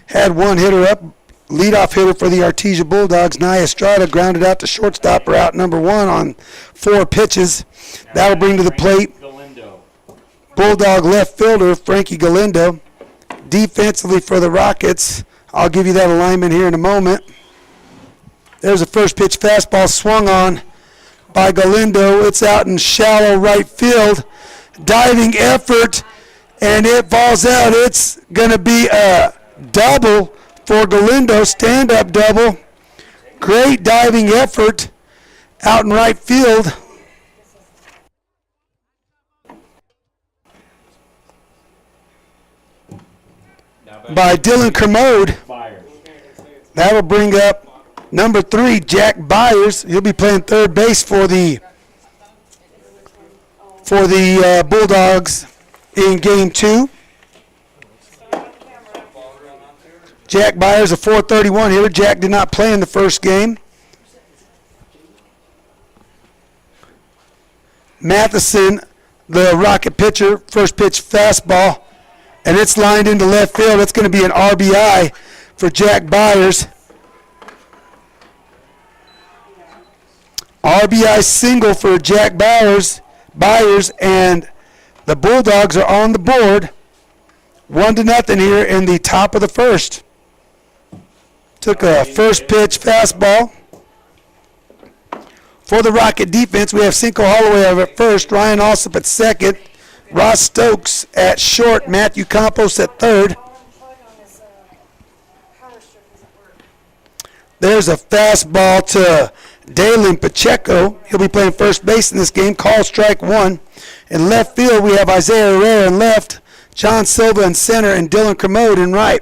had one hitter up, leadoff hitter for the Artesia Bulldogs. Nia Estrada grounded out to shortstop, or out number 1 on 4 pitches. That'll bring to the plate Bulldog left fielder Frankie Galindo. Defensively for the Rockets, I'll give you that alignment here in a moment. There's a first pitch fastball swung on by Galindo. It's out in shallow right field. Diving effort, and it falls out. It's going to be a double for Galindo, stand-up double. Great diving effort out in right field. By Dylan Kermode. That'll bring up number 3, Jack Byers. He'll be playing third base for the Bulldogs in Game 2. Jack Byers, a .431 hitter. Jack did not play in the first game. Matheson, the Rocket pitcher, first pitch fastball, and it's lined into left field. It's going to be an RBI for Jack Byers. RBI single for Jack Byers, and the Bulldogs are on the board. 1-0 here in the top of the first. Took a first pitch fastball. For the Rocket defense, we have Cinco Holloway at first, Ryan Alsop at second, Ross Stokes at short, Matthew Campos at third. There's a fastball to Dalen Pacheco. He'll be playing first base in this game. Call strike 1. In left field, we have Isaiah Herrera in left, John Silva in center, and Dylan Kermode in right.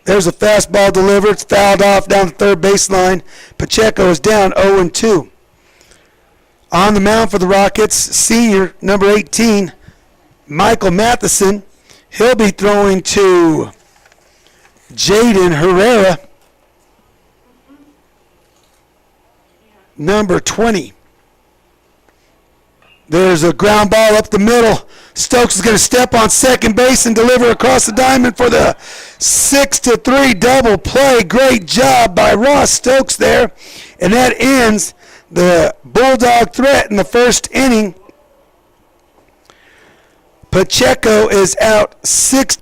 There's a fastball delivered. It's fouled off down the third baseline. Pacheco is down 0-2. On the mound for the Rockets, senior, number 18, Michael Matheson. He'll be throwing to Jaden Herrera, number 20. There's a ground ball up the middle. Stokes is going to step on second base and deliver across the diamond for the 6-3 double play. Great job by Ross Stokes there. And that ends the Bulldog threat in the first inning. Pacheco is out 6.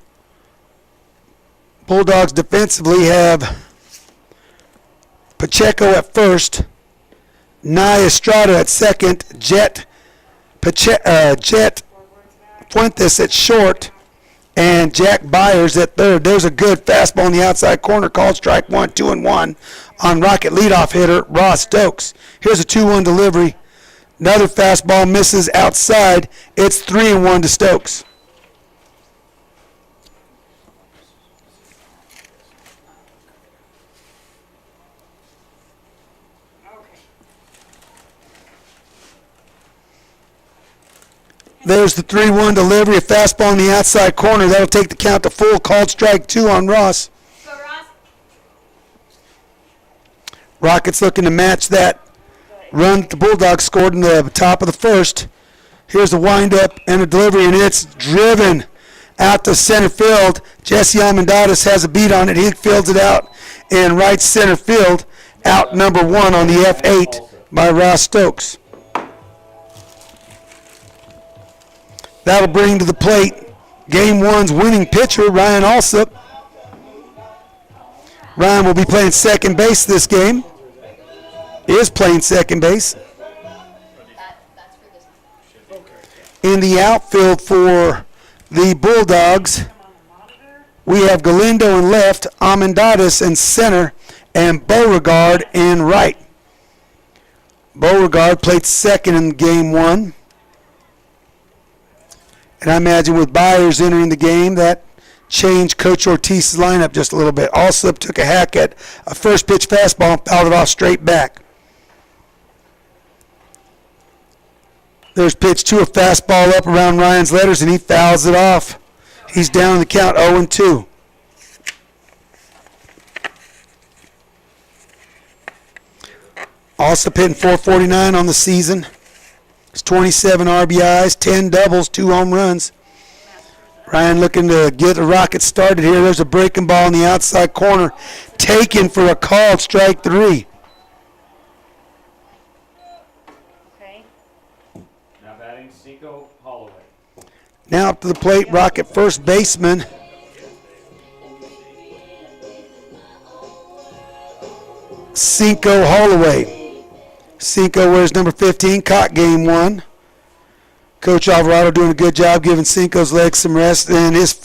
Bulldogs defensively have Pacheco at first, Nia Estrada at second, Jet Fuentes at short, and Jack Byers at third. There's a good fastball in the outside corner, called strike 1, 2-1 on Rocket leadoff hitter Ross Stokes. Here's a 2-1 delivery. Another fastball misses outside. It's 3-1 to Stokes. There's the 3-1 delivery, a fastball in the outside corner. That'll take the count to full. Called strike 2 on Ross. Go, Ross. Rockets looking to match that run that the Bulldogs scored in the top of the first. Here's the windup and a delivery, and it's driven out to center field. Jesse Almendares has a beat on it. He fields it out in right center field. Out number 1 on the F8 by Ross Stokes. That'll bring to the plate Game 1's winning pitcher, Ryan Alsop. Ryan will be playing second base this game. Is playing second base. In the outfield for the Bulldogs, we have Galindo in left, Almendares in center, and Beauregard in right. Beauregard played second in Game 1. And I imagine with Byers entering the game, that changed Coach Ortiz's lineup just a little bit. Alsop took a hack at a first pitch fastball and fouled it off straight back. There's pitch 2, a fastball up around Ryan's letters, and he fouls it off. He's down in the count 0-2. Alsop hitting .449 on the season. 27 RBIs, 10 doubles, 2 home runs. Ryan looking to get the Rockets started here. There's a breaking ball in the outside corner. Taken for a called strike 3. Okay. Now batting Cinco Holloway. Now up to the plate, Rocket first baseman. Cinco Holloway. Cinco wears number 15, caught game 1. Coach Alvarado doing a good job giving Cinco's legs some rest. And his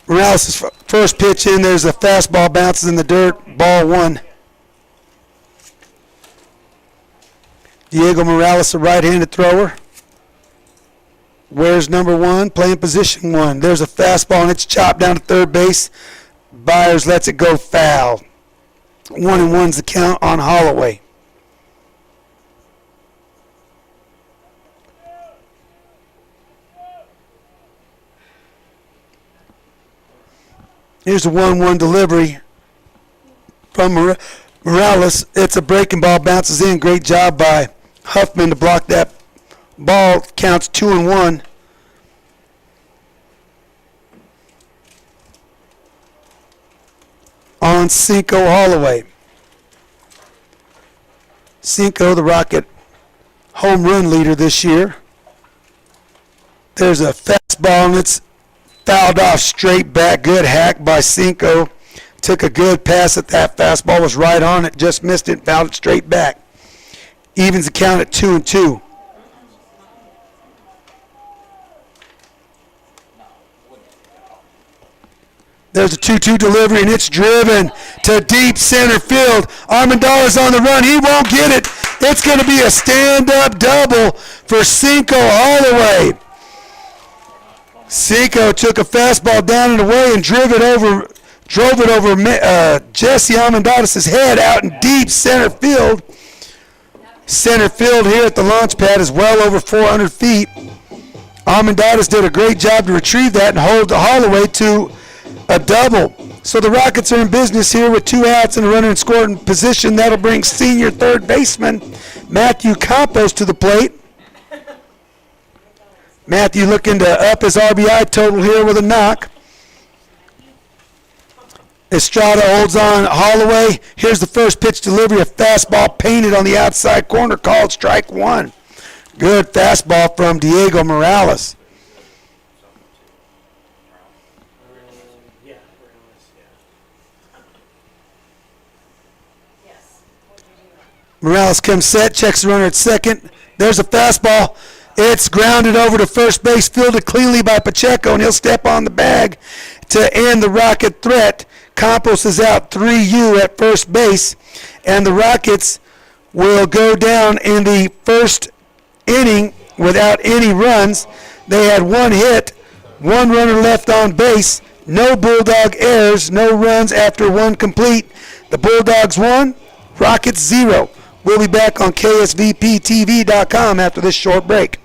Morales' first pitch in, there's a fastball, bounces in the dirt, ball 1. Diego Morales, a right-handed thrower. Wears number 1, playing position 1. There's a fastball, and it's chopped down to third base. Byers lets it go foul. 1-1's the count on Holloway. Here's a 1-1 delivery from Morales. It's a breaking ball, bounces in. Great job by Huffman to block that ball. Counts 2-1. On Cinco Holloway. Cinco, the Rocket home run leader this year. There's a fastball, and it's fouled off straight back. Good hack by Cinco. Took a good pass at that fastball. Was right on it. Just missed it. Fouled it straight back. Evens the count at 2-2. There's a 2-2 delivery, and it's driven to deep center field. Armendariz on the run. He won't get it. It's going to be a stand-up double for Cinco Holloway. Cinco took a fastball down and away and drove it over Jesse Armendariz' head out in deep center field. Center field here at the launch pad is well over 400 feet. Armendariz did a great job to retrieve that and hold Holloway to a double. So the Rockets are in business here with 2 outs and a runner in scoring position. That'll bring senior third baseman Matthew Campos to the plate. Matthew looking to up his RBI total here with a knock. Estrada holds on Holloway. Here's the first pitch delivery. A fastball painted on the outside corner, called strike 1. Good fastball from Diego Morales. Morales comes set, checks the runner at second. There's a fastball. It's grounded over to first base, fielded cleanly by Pacheco, and he'll step on the bag to end the Rocket threat. Campos is out 3-U at first base, and the Rockets will go down in the first inning without any runs. They had 1 hit, 1 runner left on base, no Bulldog errors, no runs after 1 complete. The Bulldogs 1, Rockets 0. We'll be back on KSVPTV.com after this short break.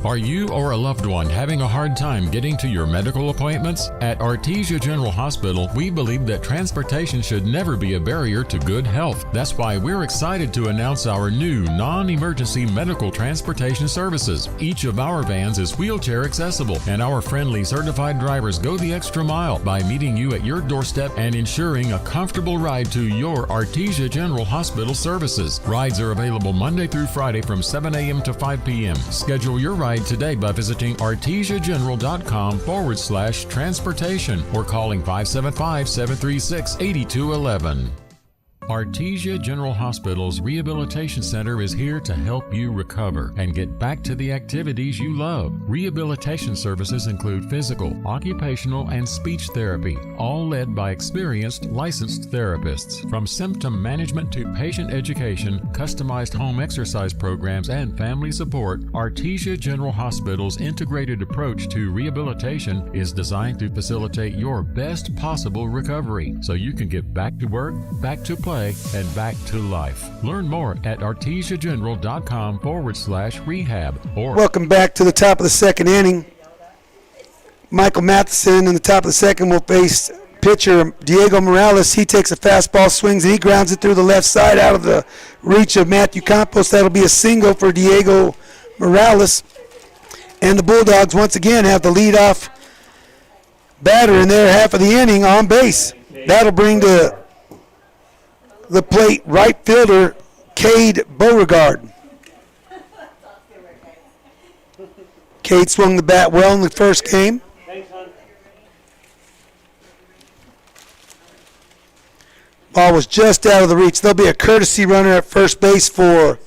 Are you or a loved one having a hard time getting to your medical appointments? At Artesia General Hospital, we believe that transportation should never be a barrier to good health. That's why we're excited to announce our new non-emergency medical transportation services. Each of our vans is wheelchair accessible, and our friendly certified drivers go the extra mile by meeting you at your doorstep and ensuring a comfortable ride to your Artesia General Hospital services. Rides are available Monday through Friday from 7 a.m. to 5 p.m. Schedule your ride today by visiting artesiageneral.com/transportation or calling 575-736-8211. Artesia General Hospital's Rehabilitation Center is here to help you recover and get back to the activities you love. Rehabilitation services include physical, occupational, and speech therapy, all led by experienced, licensed therapists. From symptom management to patient education, customized home exercise programs, and family support, Artesia General Hospital's integrated approach to rehabilitation is designed to facilitate your best possible recovery so you can get back to work, back to play, and back to life. Learn more at artesiageneral.com/rehab or Welcome back to the top of the second inning. Michael Matheson in the top of the second will face pitcher Diego Morales. He takes a fastball, swings, and he grounds it through the left side out of the reach of Matthew Campos. That'll be a single for Diego Morales. And the Bulldogs once again have the leadoff batter in their half of the inning on base. That'll bring to the plate right fielder Cade Beauregard. Cade swung the bat well in the first game. Ball was just out of the reach. There'll be a courtesy runner at first base for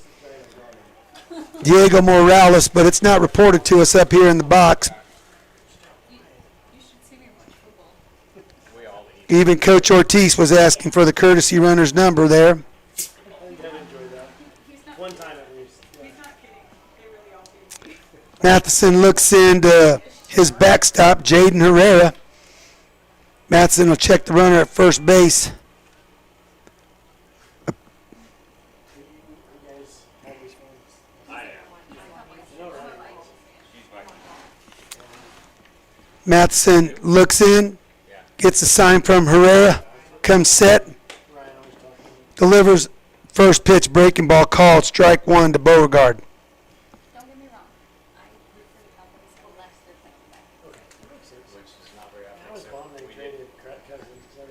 Diego Morales, but it's not reported to us up here in the box. Even Coach Ortiz was asking for the courtesy runner's number there. Matheson looks into his backstop, Jaden Herrera. Matheson will check the runner at first base. Matheson looks in, gets a sign from Herrera, comes set, delivers first pitch breaking ball called, strike one to Beauregard. Don't get me wrong. I root for the Cowboys unless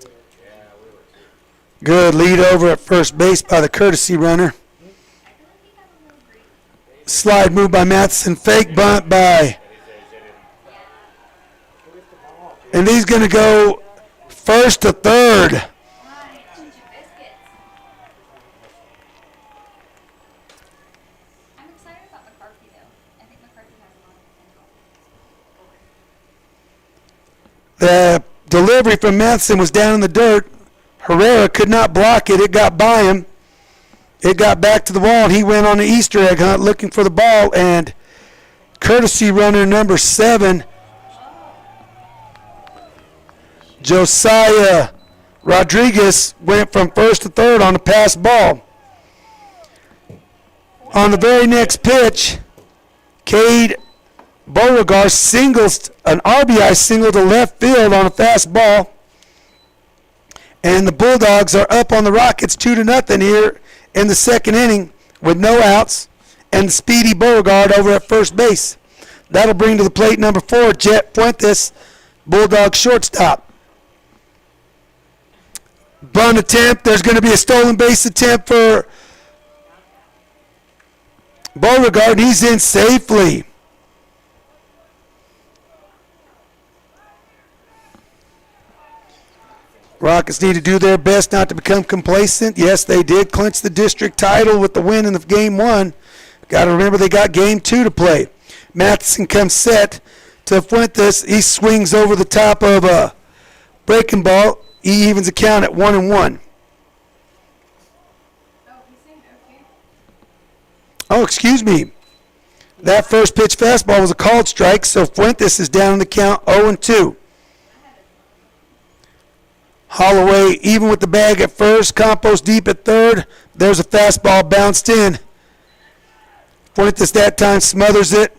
they're playing back. Good lead over at first base by the courtesy runner. Slide move by Matheson, fake bunt by, and he's going to go first to third. I'm excited about McCarthy, though. I think McCarthy has a lot of potential. The delivery from Matheson was down in the dirt. Herrera could not block it. It got by him. It got back to the wall, and he went on the Easter egg hunt looking for the ball, and courtesy runner number 7, Josiah Rodriguez, went from first to third on the pass ball. On the very next pitch, Cade Beauregard singles, an RBI single to left field on a fastball. And the Bulldogs are up on the Rockets 2-0 here in the second inning with no outs and speedy Beauregard over at first base. That'll bring to the plate number 4, Jet Fuentes, Bulldog shortstop. Bunt attempt. There's going to be a stolen base attempt for Beauregard. He's in safely. Rockets need to do their best not to become complacent. Yes, they did clinch the district title with the win in the game 1. Got to remember they got game 2 to play. Matheson comes set to Fuentes. He swings over the top of a breaking ball. He evens the count at 1-1. Oh, excuse me. That first pitch fastball was a called strike, so Fuentes is down in the count 0-2. Holloway even with the bag at first, Campos deep at third. There's a fastball bounced in. Fuentes that time smothers it.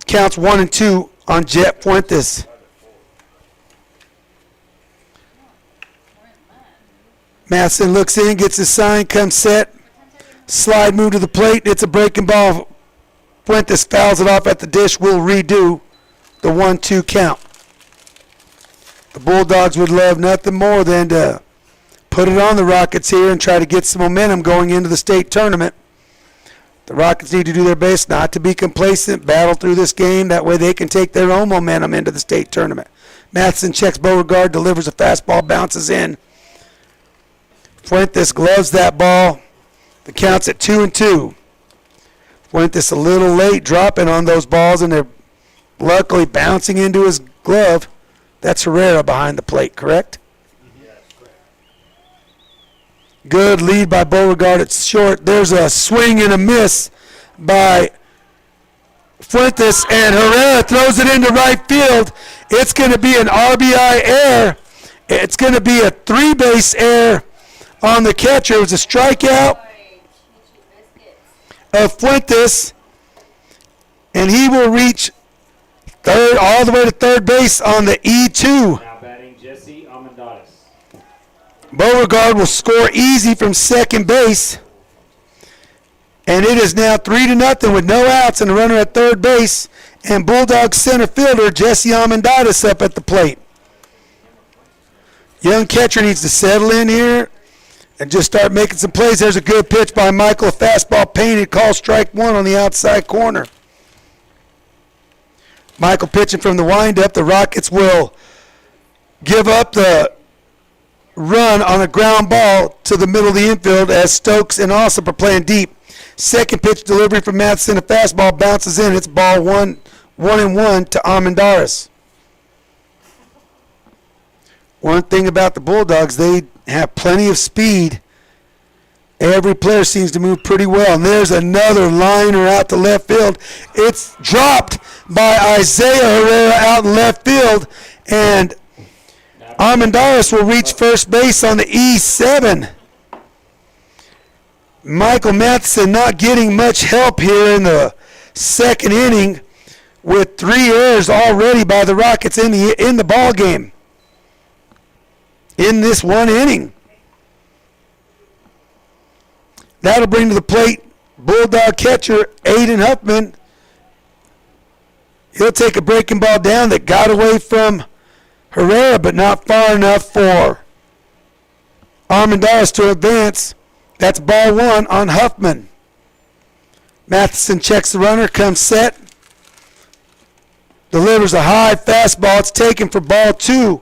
Counts 1-2 on Jet Fuentes. Matheson looks in, gets his sign, comes set. Slide move to the plate. It's a breaking ball. Fuentes fouls it off at the dish. We'll redo the 1-2 count. The Bulldogs would love nothing more than to put it on the Rockets here and try to get some momentum going into the state tournament. The Rockets need to do their best not to be complacent, battle through this game. That way they can take their own momentum into the state tournament. Matheson checks Beauregard, delivers a fastball, bounces in. Fuentes gloves that ball. The count's at 2-2. Fuentes a little late dropping on those balls, and they're luckily bouncing into his glove. That's Herrera behind the plate, correct? Yes, correct. Good lead by Beauregard at short. There's a swing and a miss by Fuentes, and Herrera throws it into right field. It's going to be an RBI error. It's going to be a 3-base error on the catcher. It was a strikeout of Fuentes, and he will reach third, all the way to third base on the E2. Now batting Jesse Amendadas. Beauregard will score easy from second base, And it is now 3-0 with no outs and a runner at third base. And Bulldogs center fielder Jesse Amendatis up at the plate. Young catcher needs to settle in here and just start making some plays. There's a good pitch by Michael. A fastball painted. Call strike one on the outside corner. Michael pitching from the windup. The Rockets will give up the run on a ground ball to the middle of the infield as Stokes and Alsop are playing deep. Second pitch delivery from Matheson. A fastball bounces in. It's ball 1-1 to Amendaris. One thing about the Bulldogs, they have plenty of speed. Every player seems to move pretty well. And there's another liner out to left field. It's dropped by Isaiah Herrera out in left field. And Amendaris will reach first base on the E7. Michael Matheson not getting much help here in the second inning with 3 errors already by the Rockets in the ball game. In this one inning. That'll bring to the plate Bulldog catcher Aiden Huffman. He'll take a breaking ball down that got away from Herrera, but not far enough for Amendaris to advance. That's ball 1 on Huffman. Matheson checks the runner, comes set. Delivers a high fastball. It's taken for ball 2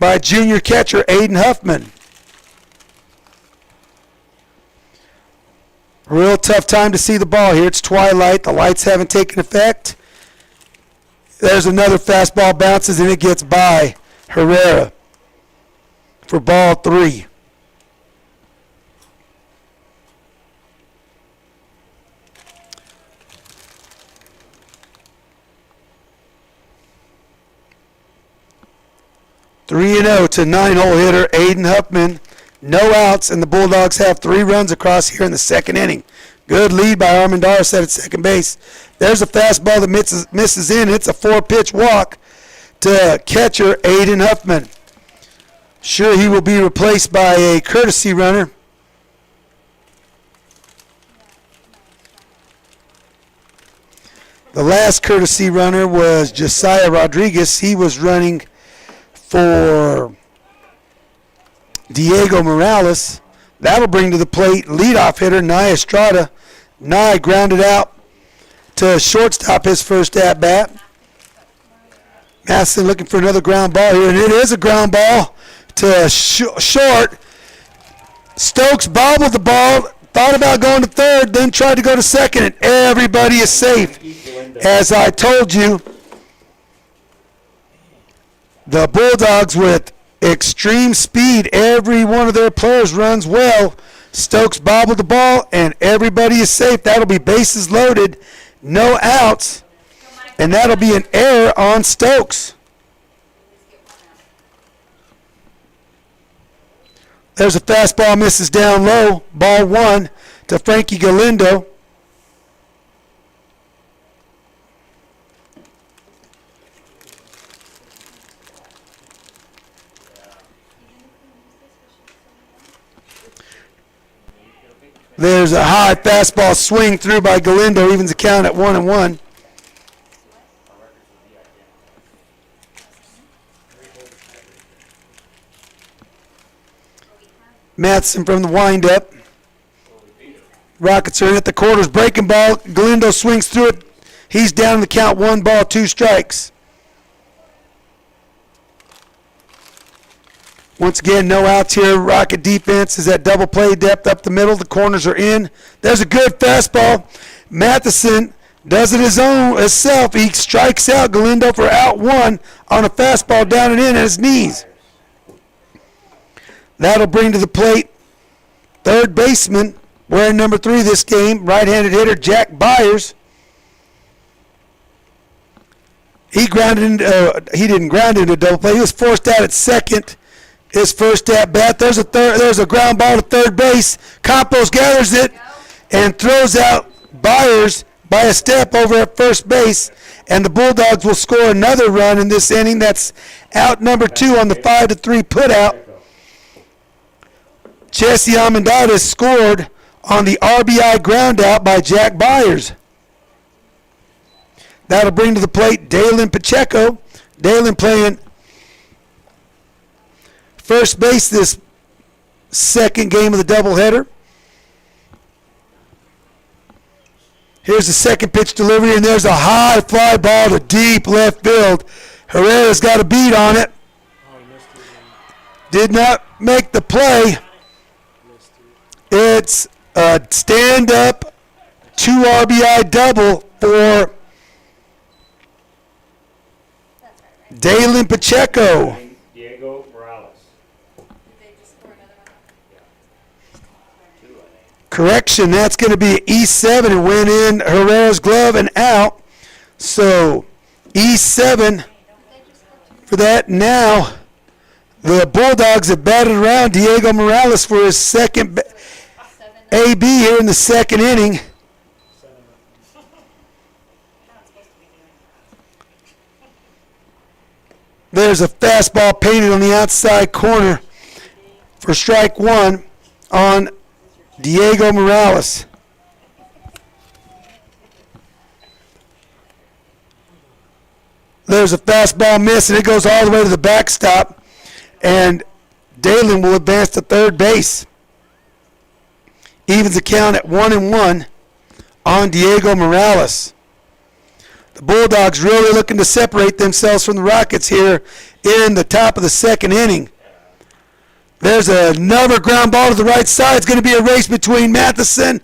by junior catcher Aiden Huffman. Real tough time to see the ball here. It's twilight. The lights haven't taken effect. There's another fastball bounces and it gets by Herrera for ball 3. Three and 0 to 9-hole hitter Aiden Huffman. No outs, and the Bulldogs have 3 runs across here in the second inning. Good lead by Amendaris at second base. There's a fastball that misses in. It's a 4-pitch walk to catcher Aiden Huffman. Sure, he will be replaced by a courtesy runner. The last courtesy runner was Josiah Rodriguez. He was running for Diego Morales. That'll bring to the plate leadoff hitter Nye Estrada. Nye grounded out to shortstop his first at-bat. Matheson looking for another ground ball here, and it is a ground ball to short. Stokes bobbled the ball, thought about going to third, then tried to go to second, and everybody is safe. As I told you, the Bulldogs with extreme speed. Every one of their players runs well. Stokes bobbled the ball, and everybody is safe. That'll be bases loaded, no outs, and that'll be an error on Stokes. There's a fastball, misses down low. Ball 1 to Frankie Galindo. There's a high fastball swing through by Galindo, evens the count at 1-1. Matheson from the windup. Rockets are in at the quarters, breaking ball. Galindo swings through it. He's down in the count, 1 ball, 2 strikes. Once again, no outs here. Rocket defense is at double play depth up the middle. The corners are in. There's a good fastball. Matheson does it himself. He strikes out Galindo for out 1 on a fastball down and in at his knees. That'll bring to the plate third baseman, wearing number 3 this game, right-handed hitter Jack Byers. He didn't ground into double play. He was forced out at second. His first at bat. There's a ground ball to third base. Campos gathers it and throws out Byers by a step over at first base. And the Bulldogs will score another run in this inning. That's out number 2 on the 5-3 putout. Jesse Amendatis scored on the RBI ground out by Jack Byers. That'll bring to the plate Dalen Pacheco. Dalen playing first base this second game of the doubleheader. Here's the second pitch delivery, and there's a high fly ball to deep left field. Herrera's got a beat on it. Did not make the play. It's a stand-up 2 RBI double for Dalen Pacheco. Diego Morales. Did they just score another one? Correction, that's going to be E7. It went in Herrera's glove and out. So E7 for that. Now the Bulldogs have batted around Diego Morales for his second AB here in the second inning. There's a fastball painted on the outside corner for strike one on Diego Morales. There's a fastball miss, and it goes all the way to the backstop, and Dalen will advance to third base. Evens the count at 1-1 on Diego Morales. The Bulldogs really looking to separate themselves from the Rockets here in the top of the second inning. There's another ground ball to the right side. It's going to be a race between Matheson.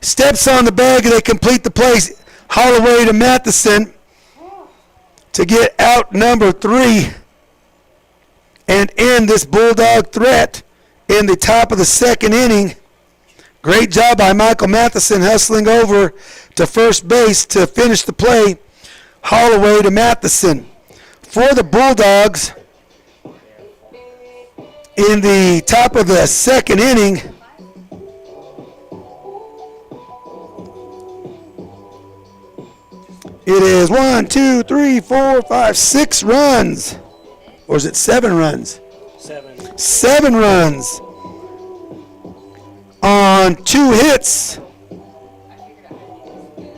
Steps on the bag, and they complete the play. Holloway to Matheson to get out number 3 and end this Bulldog threat in the top of the second inning. Great job by Michael Matheson hustling over to first base to finish the play. Holloway to Matheson. For the Bulldogs, in the top of the second inning, it is 1, 2, 3, 4, 5, 6 runs. Or is it 7 runs? 7. 7 runs on 2 hits.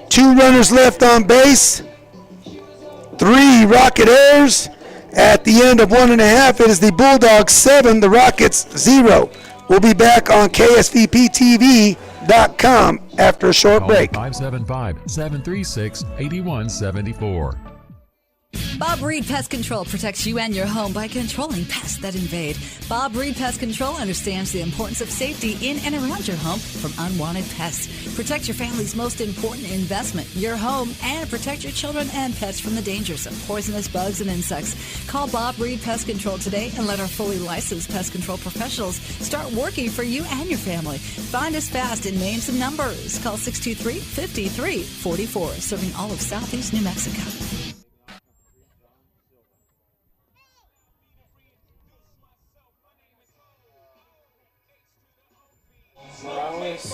2 runners left on base. 3 Rocket errors. At the end of 1.5, it is the Bulldogs 7, the Rockets 0. We'll be back on KSVPTV.com after a short Call break. 575-736-8174. Bob Reed Pest Control protects you and your home by controlling pests that invade. Bob Reed Pest Control understands the importance of safety in and around your home from unwanted pests. Protect your family's most important investment, your home, and protect your children and pets from the dangers of poisonous bugs and insects. Call Bob Reed Pest Control today and let our fully licensed pest control professionals start working for you and your family. Find us fast in names and numbers. Call 623-5344, serving all of Southeast New Mexico. Morales.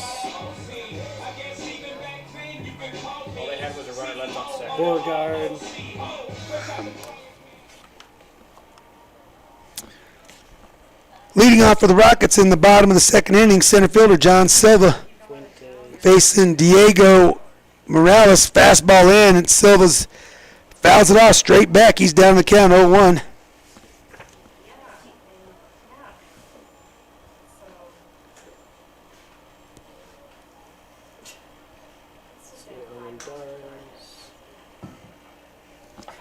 All they had was a runner left on second. Goddard. Leading off for the Rockets in the bottom of the second inning, center fielder John Silva facing Diego Morales. Fastball in, and Silva's fouls it off straight back. He's down the count 0-1.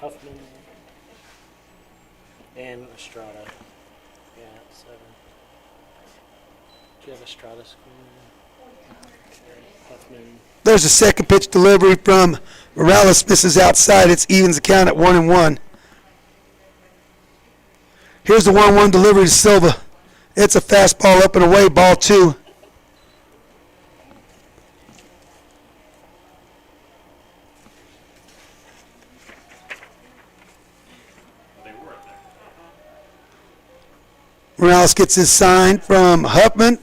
Huffman. And Estrada. Yeah, 7. Do you have Estrada scoring? Huffman. There's a second pitch delivery from Morales, misses outside. It's evens the count at 1-1. Here's the 1-1 delivery to Silva. It's a fastball up and away, ball 2. Morales gets his sign from Huffman.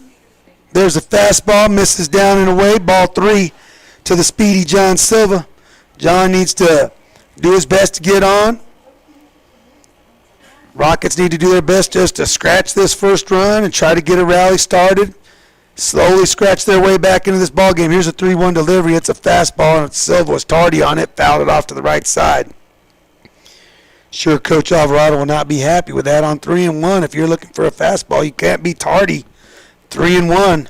There's a fastball, misses down and away, ball 3 to the speedy John Silva. John needs to do his best to get on. Rockets need to do their best just to scratch this first run and try to get a rally started slowly scratch their way back into this ball game. Here's a 3-1 delivery. It's a fastball, and Silva was tardy on it, fouled it off to the right side. Sure, Coach Alvarado will not be happy with that on 3-1. If you're looking for a fastball, you can't be tardy. 3-1.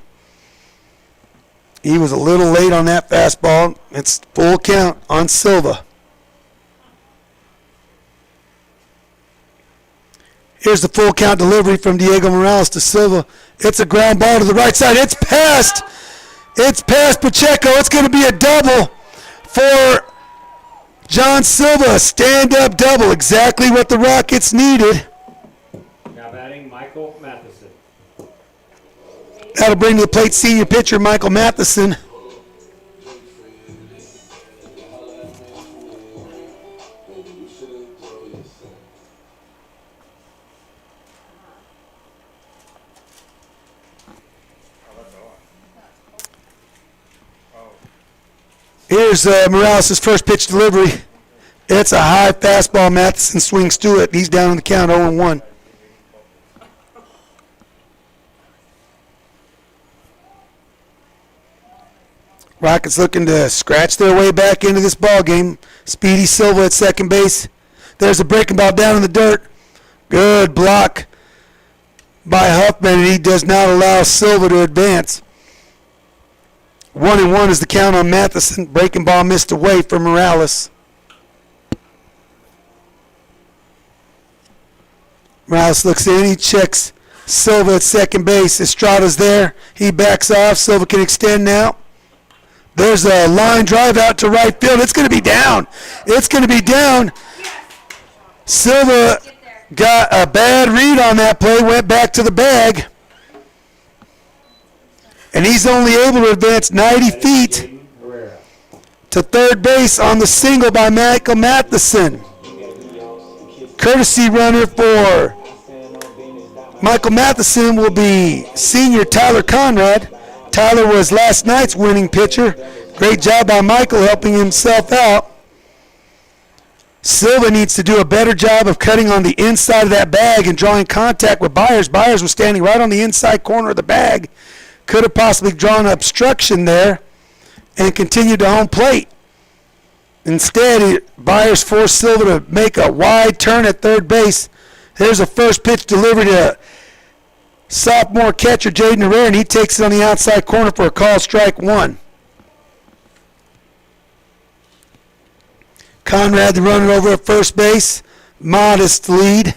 He was a little late on that fastball. It's full count on Silva. Here's the full count delivery from Diego Morales to Silva. It's a ground ball to the right side. It's past. It's past Pacheco. It's going to be a double for John Silva. Stand-up double. Exactly what the Rockets needed. Now batting Michael Matheson. That'll bring to the plate senior pitcher Michael Matheson. Here's Morales' first pitch delivery. It's a high fastball. Matheson swings to it. He's down on the count, 0-1. Rockets looking to scratch their way back into this ball game. Speedy Silva at second base. There's a breaking ball down in the dirt. Good block by Huffman, and he does not allow Silva to advance. 1-1 is the count on Matheson. Breaking ball missed away for Morales. Morales looks in. He checks Silva at second base. Estrada's there. He backs off. Silva can extend now. There's a line drive out to right field. It's going to be down. It's going to be down. Silva got a bad read on that play, went back to the bag. And he's only able to advance 90 feet to third base on the single by Michael Matheson. Courtesy runner for Michael Matheson will be senior Tyler Conrad. Tyler was last night's winning pitcher. Great job by Michael helping himself out. Silva needs to do a better job of cutting on the inside of that bag and drawing contact with Byers. Byers was standing right on the inside corner of the bag. Could have possibly drawn an obstruction there and continued to home plate. Instead, Byers forced Silva to make a wide turn at third base. There's a first pitch delivery to sophomore catcher Jaden Herrera, and he takes it on the outside corner for a call, strike one. Conrad, the runner over at first base. Modest lead.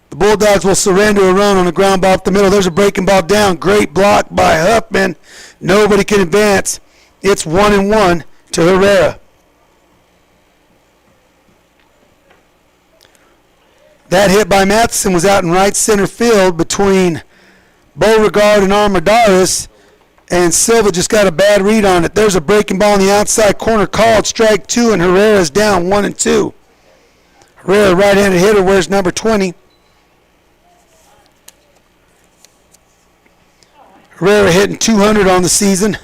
The Bulldogs will surrender a run on a ground ball up the middle. There's a breaking ball down. Great block by Huffman. Nobody can advance. It's 1-1 to Herrera. That hit by Matheson was out in right center field between Beauregard and Armendariz, and Silva just got a bad read on it. There's a breaking ball in the outside corner called strike two, and Herrera's down 1-2. Herrera, right-handed hitter, wears number 20. Herrera hitting 200 on the season.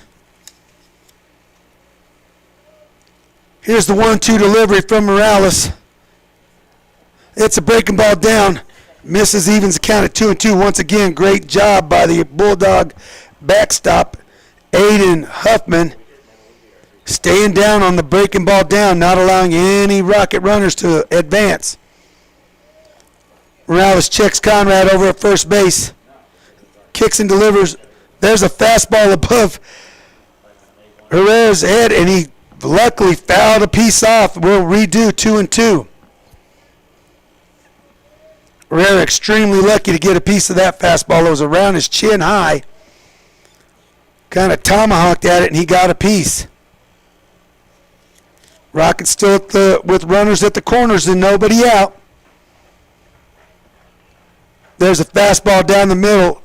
Here's the 1-2 delivery from Morales. It's a breaking ball down. Misses, evens the count at 2-2. Once again, great job by the Bulldog backstop, Aiden Huffman, staying down on the breaking ball down, not allowing any Rocket runners to advance. Morales checks Conrad over at first base. Kicks and delivers. There's a fastball above Herrera's head, and he luckily fouled a piece off. We'll redo 2-2. Herrera extremely lucky to get a piece of that fastball. It was around his chin high. Kind of tomahawked at it, and he got a piece. Rockets still with runners at the corners and nobody out. There's a fastball down the middle.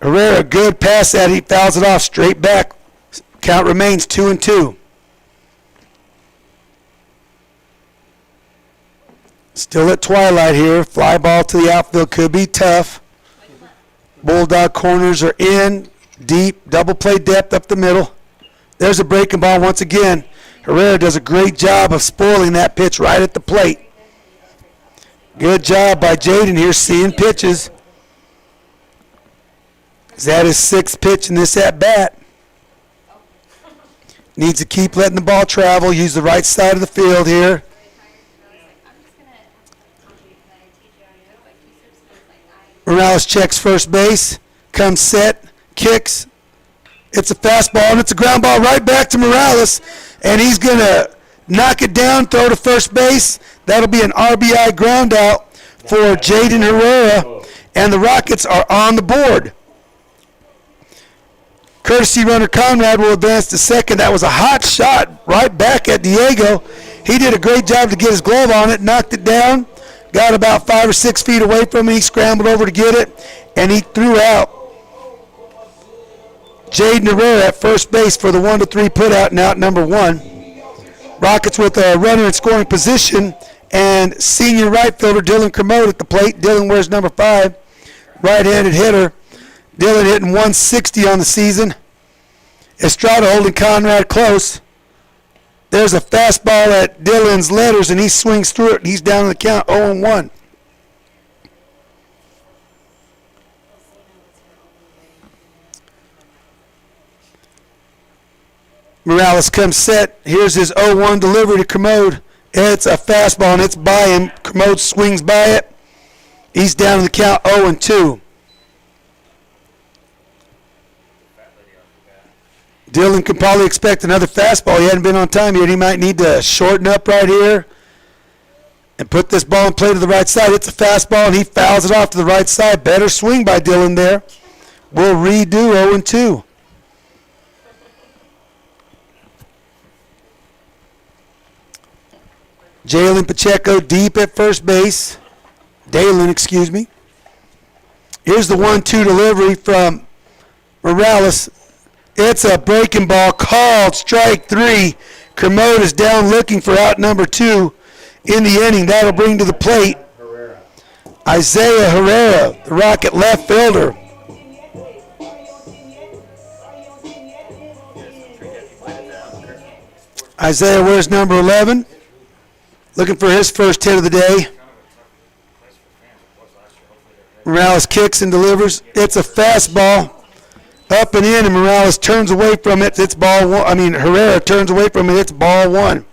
Herrera, good pass at it. He fouls it off straight back. Count remains 2-2. Still at twilight here. Fly ball to the outfield could be tough. Bulldog corners are in, deep, double play depth up the middle. There's a breaking ball once again. Herrera does a great job of spoiling that pitch right at the plate. Good job by Jaden here seeing pitches. Is that his 6th pitch in this at-bat? Needs to keep letting the ball travel, use the right side of the field here. Morales checks first base, comes set, kicks. It's a fastball, and it's a ground ball right back to Morales, and he's going to knock it down, throw to first base. That'll be an RBI ground out for Jaden Herrera, and the Rockets are on the board. Courtesy runner Conrad will advance to second. That was a hot shot right back at Diego. He did a great job to get his glove on it, knocked it down, got about 5 or 6 feet away from it. He scrambled over to get it, and he threw out Jaden Herrera at first base for the 1-3 putout, and out number 1. Rockets with a runner in scoring position, and senior right fielder Dylan Kermode at the plate. Dylan wears number 5, right-handed hitter. Dylan hitting 160 on the season. Estrada holding Conrad close. There's a fastball at Dylan's letters, and he swings through it. He's down in the count 0-1. Morales comes set. Here's his 0-1 delivery to Kermode. It's a fastball, and it's by him. Kermode swings by it. He's down in the count 0-2. Dylan can probably expect another fastball. He hadn't been on time yet. He might need to shorten up right here and put this ball in play to the right side. It's a fastball, and he fouls it off to the right side. Better swing by Dylan there. We'll redo 0-2. Jalen Pacheco deep at first base. Dalen, excuse me. Here's the 1-2 delivery from Morales. It's a breaking ball called strike 3. Kermode is down looking for out number 2 in the inning. That'll bring to the plate Isaiah Herrera, the Rocket left fielder. Isaiah wears number 11. Looking for his first hit of the day. Morales kicks and delivers. It's a fastball. Up and in, and Morales turns away from it. It's ball 1. Herrera turns away from it. It's ball 1.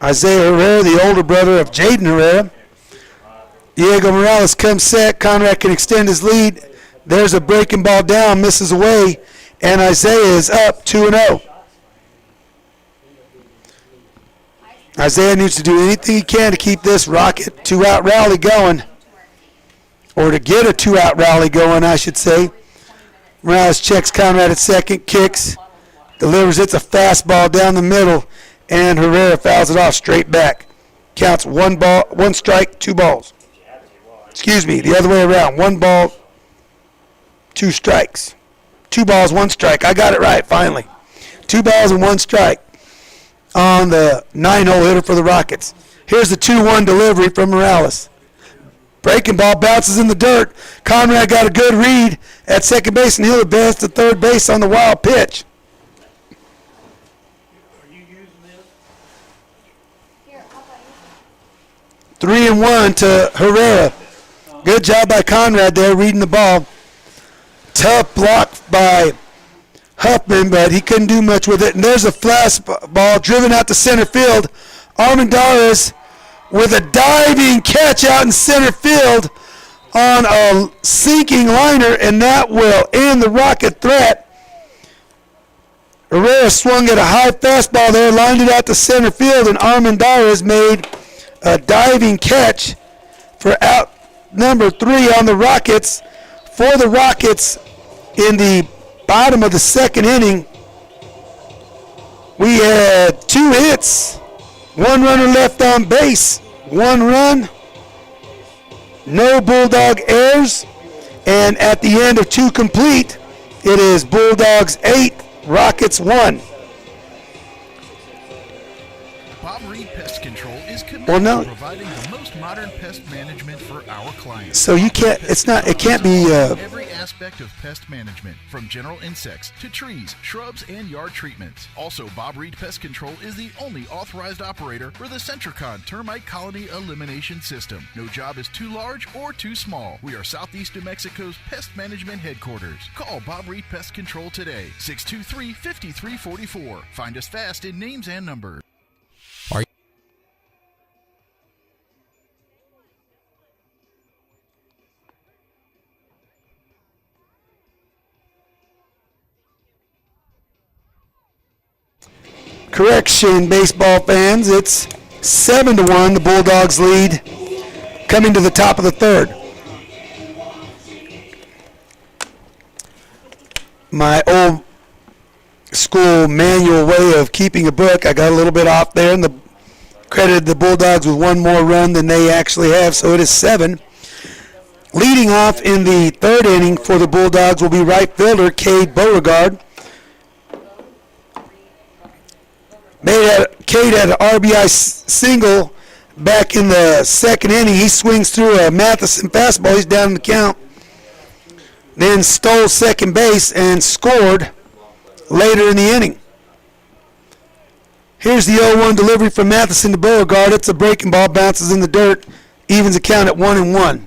Isaiah Herrera, the older brother of Jaden Herrera. Diego Morales comes set. Conrad can extend his lead. There's a breaking ball down, misses away, and Isaiah is up 2-0. Isaiah needs to do anything he can to keep this Rocket 2-out rally going. Or to get a 2-out rally going, I should say. Morales checks Conrad at second, kicks, delivers. It's a fastball down the middle, and Herrera fouls it off straight back. Counts 1 strike, 2 balls. Excuse me, the other way around. 1 ball, 2 strikes. 2 balls, 1 strike. I got it right, finally. 2 balls and 1 strike on the 9-hole hitter for the Rockets. Here's the 2-1 delivery from Morales. Breaking ball bounces in the dirt. Conrad got a good read at second base, and he'll advance to third base on the wild pitch. Are you using this? Here, how about you? 3-1 to Herrera. Good job by Conrad there reading the ball. Tough block by Huffman, but he couldn't do much with it. And there's a fastball driven out to center field. Armendariz with a diving catch out in center field on a sinking liner, and that will end the Rocket threat. Herrera swung at a high fastball there, lined it out to center field, and Armendariz made a diving catch for out number 3 on the Rockets. For the Rockets in the bottom of the second inning, we had 2 hits, 1 runner left on base, 1 run, no Bulldog errors, and at the end of 2 complete, it is Bulldogs 8, Rockets 1. Bob Reed Pest Control is committed Well, no. Providing the most modern pest management for our clients. So you can't. It's not. It can't be. Every aspect of pest management, from general insects to trees, shrubs, and yard treatments. Also, Bob Reed Pest Control is the only authorized operator for the Centricon Termite Colony Elimination System. No job is too large or too small. We are southeast New Mexico's pest management headquarters. Call Bob Reed Pest Control today, 623-5344. Find us fast in names and numbers. Correction, baseball fans. It's 7-1. The Bulldogs lead coming to the top of the third. My old school manual way of keeping a book, I got a little bit off there, and credited the Bulldogs with one more run than they actually have, so it is 7. Leading off in the third inning for the Bulldogs will be right fielder Cade Beauregard. Cade had an RBI single back in the second inning. He swings through a Matheson fastball. He's down in the count. Then stole second base and scored later in the inning. Here's the 0-1 delivery from Matheson to Beauregard. It's a breaking ball, bounces in the dirt, evens the count at 1-1.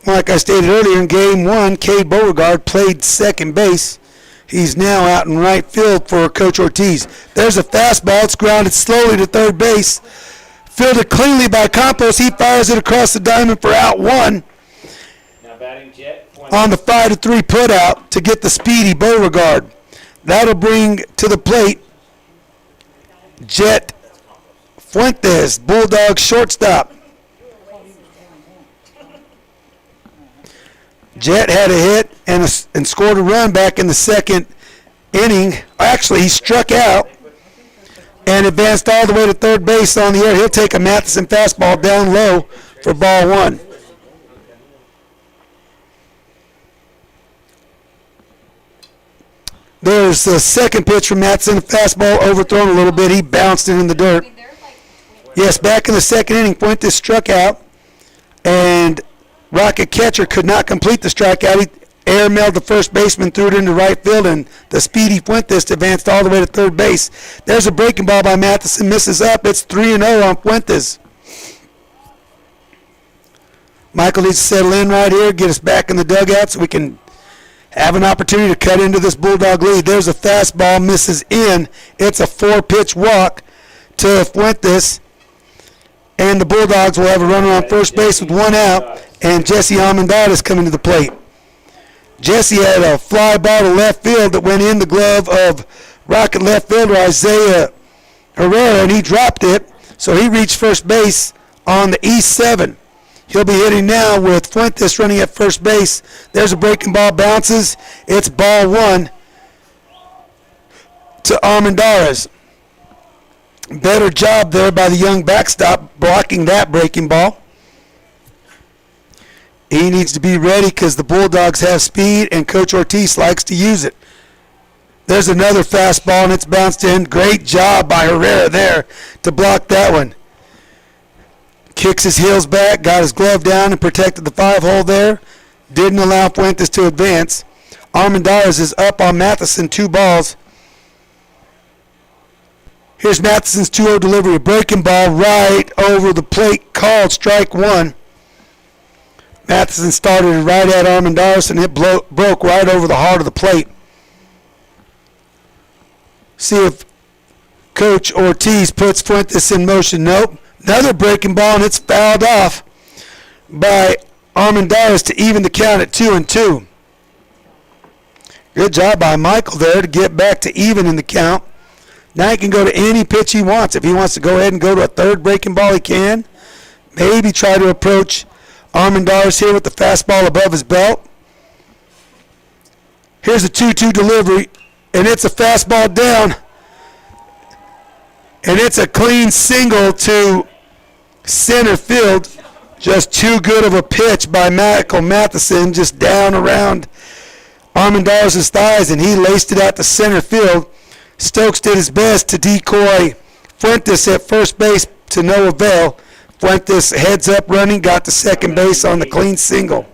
Like I stated earlier, in Game 1, Cade Beauregard played second base. He's now out in right field for Coach Ortiz. There's a fastball. It's grounded slowly to third base. Fielded cleanly by Campos. He fires it across the diamond for out 1 Now batting Jet. on the 5-3 putout to get the speedy Beauregard. That'll bring to the plate Jet Fuentes, Bulldog shortstop. Jet had a hit and scored a run back in the second inning. Actually, he struck out and advanced all the way to third base on the air. He'll take a Matheson fastball down low for ball 1. There's the second pitch from Matheson, a fastball overthrown a little bit. He bounced it in the dirt. Yes, back in the second inning, Fuentes struck out, and Rocket catcher could not complete the strikeout. He airmailed the first baseman, threw it into right field, and the speedy Fuentes advanced all the way to third base. There's a breaking ball by Matheson, misses up. It's 3-0 on Fuentes. Michael needs to settle in right here, get us back in the dugout so we can have an opportunity to cut into this Bulldog lead. There's a fastball, misses in. It's a 4-pitch walk to Fuentes, and the Bulldogs will have a runner on first base with 1 out. And Jesse Almendarez is coming to the plate. Jesse had a fly ball to left field that went in the glove of Rocket left fielder Isaiah Herrera, and he dropped it. So he reached first base on the E7. He'll be hitting now with Fuentes running at first base. There's a breaking ball, bounces. It's ball 1 to Almendarez. Better job there by the young backstop blocking that breaking ball. He needs to be ready because the Bulldogs have speed and Coach Ortiz likes to use it. There's another fastball and it's bounced in. Great job by Herrera there to block that one. Kicks his heels back, got his glove down and protected the 5-hole there. Didn't allow Fuentes to advance. Almendarez is up on Matheson, 2 balls. Here's Matheson's 2-0 delivery, a breaking ball right over the plate, called strike 1. Matheson started right at Almendarez and it broke right over the heart of the plate. See if Coach Ortiz puts Fuentes in motion. Nope. Another breaking ball and it's fouled off by Almendarez to even the count at 2-2. Good job by Michael there to get back to even in the count. Now he can go to any pitch he wants. If he wants to go ahead and go to a third breaking ball, he can. Maybe try to approach Almendarez here with the fastball above his belt. Here's a 2-2 delivery, and it's a fastball down. And it's a clean single to center field. Just too good of a pitch by Michael Matheson, just down around Almendarez's thighs, and he laced it out to center field. Stokes did his best to decoy Fuentes at first base to no avail. Fuentes heads up running, got to second base on the clean single.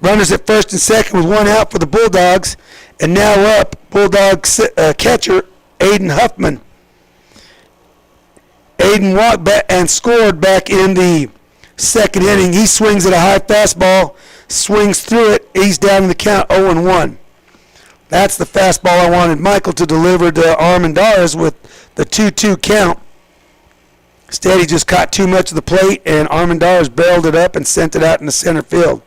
Runners at first and second with one out for the Bulldogs. And now up, Bulldogs catcher Aiden Huffman. Aiden walked back and scored back in the second inning. He swings at a high fastball, swings through it. He's down in the count 0-1. That's the fastball I wanted Michael to deliver to Armendariz with the 2-2 count. Instead, he just caught too much of the plate, and Armendariz barreled it up and sent it out in the center field.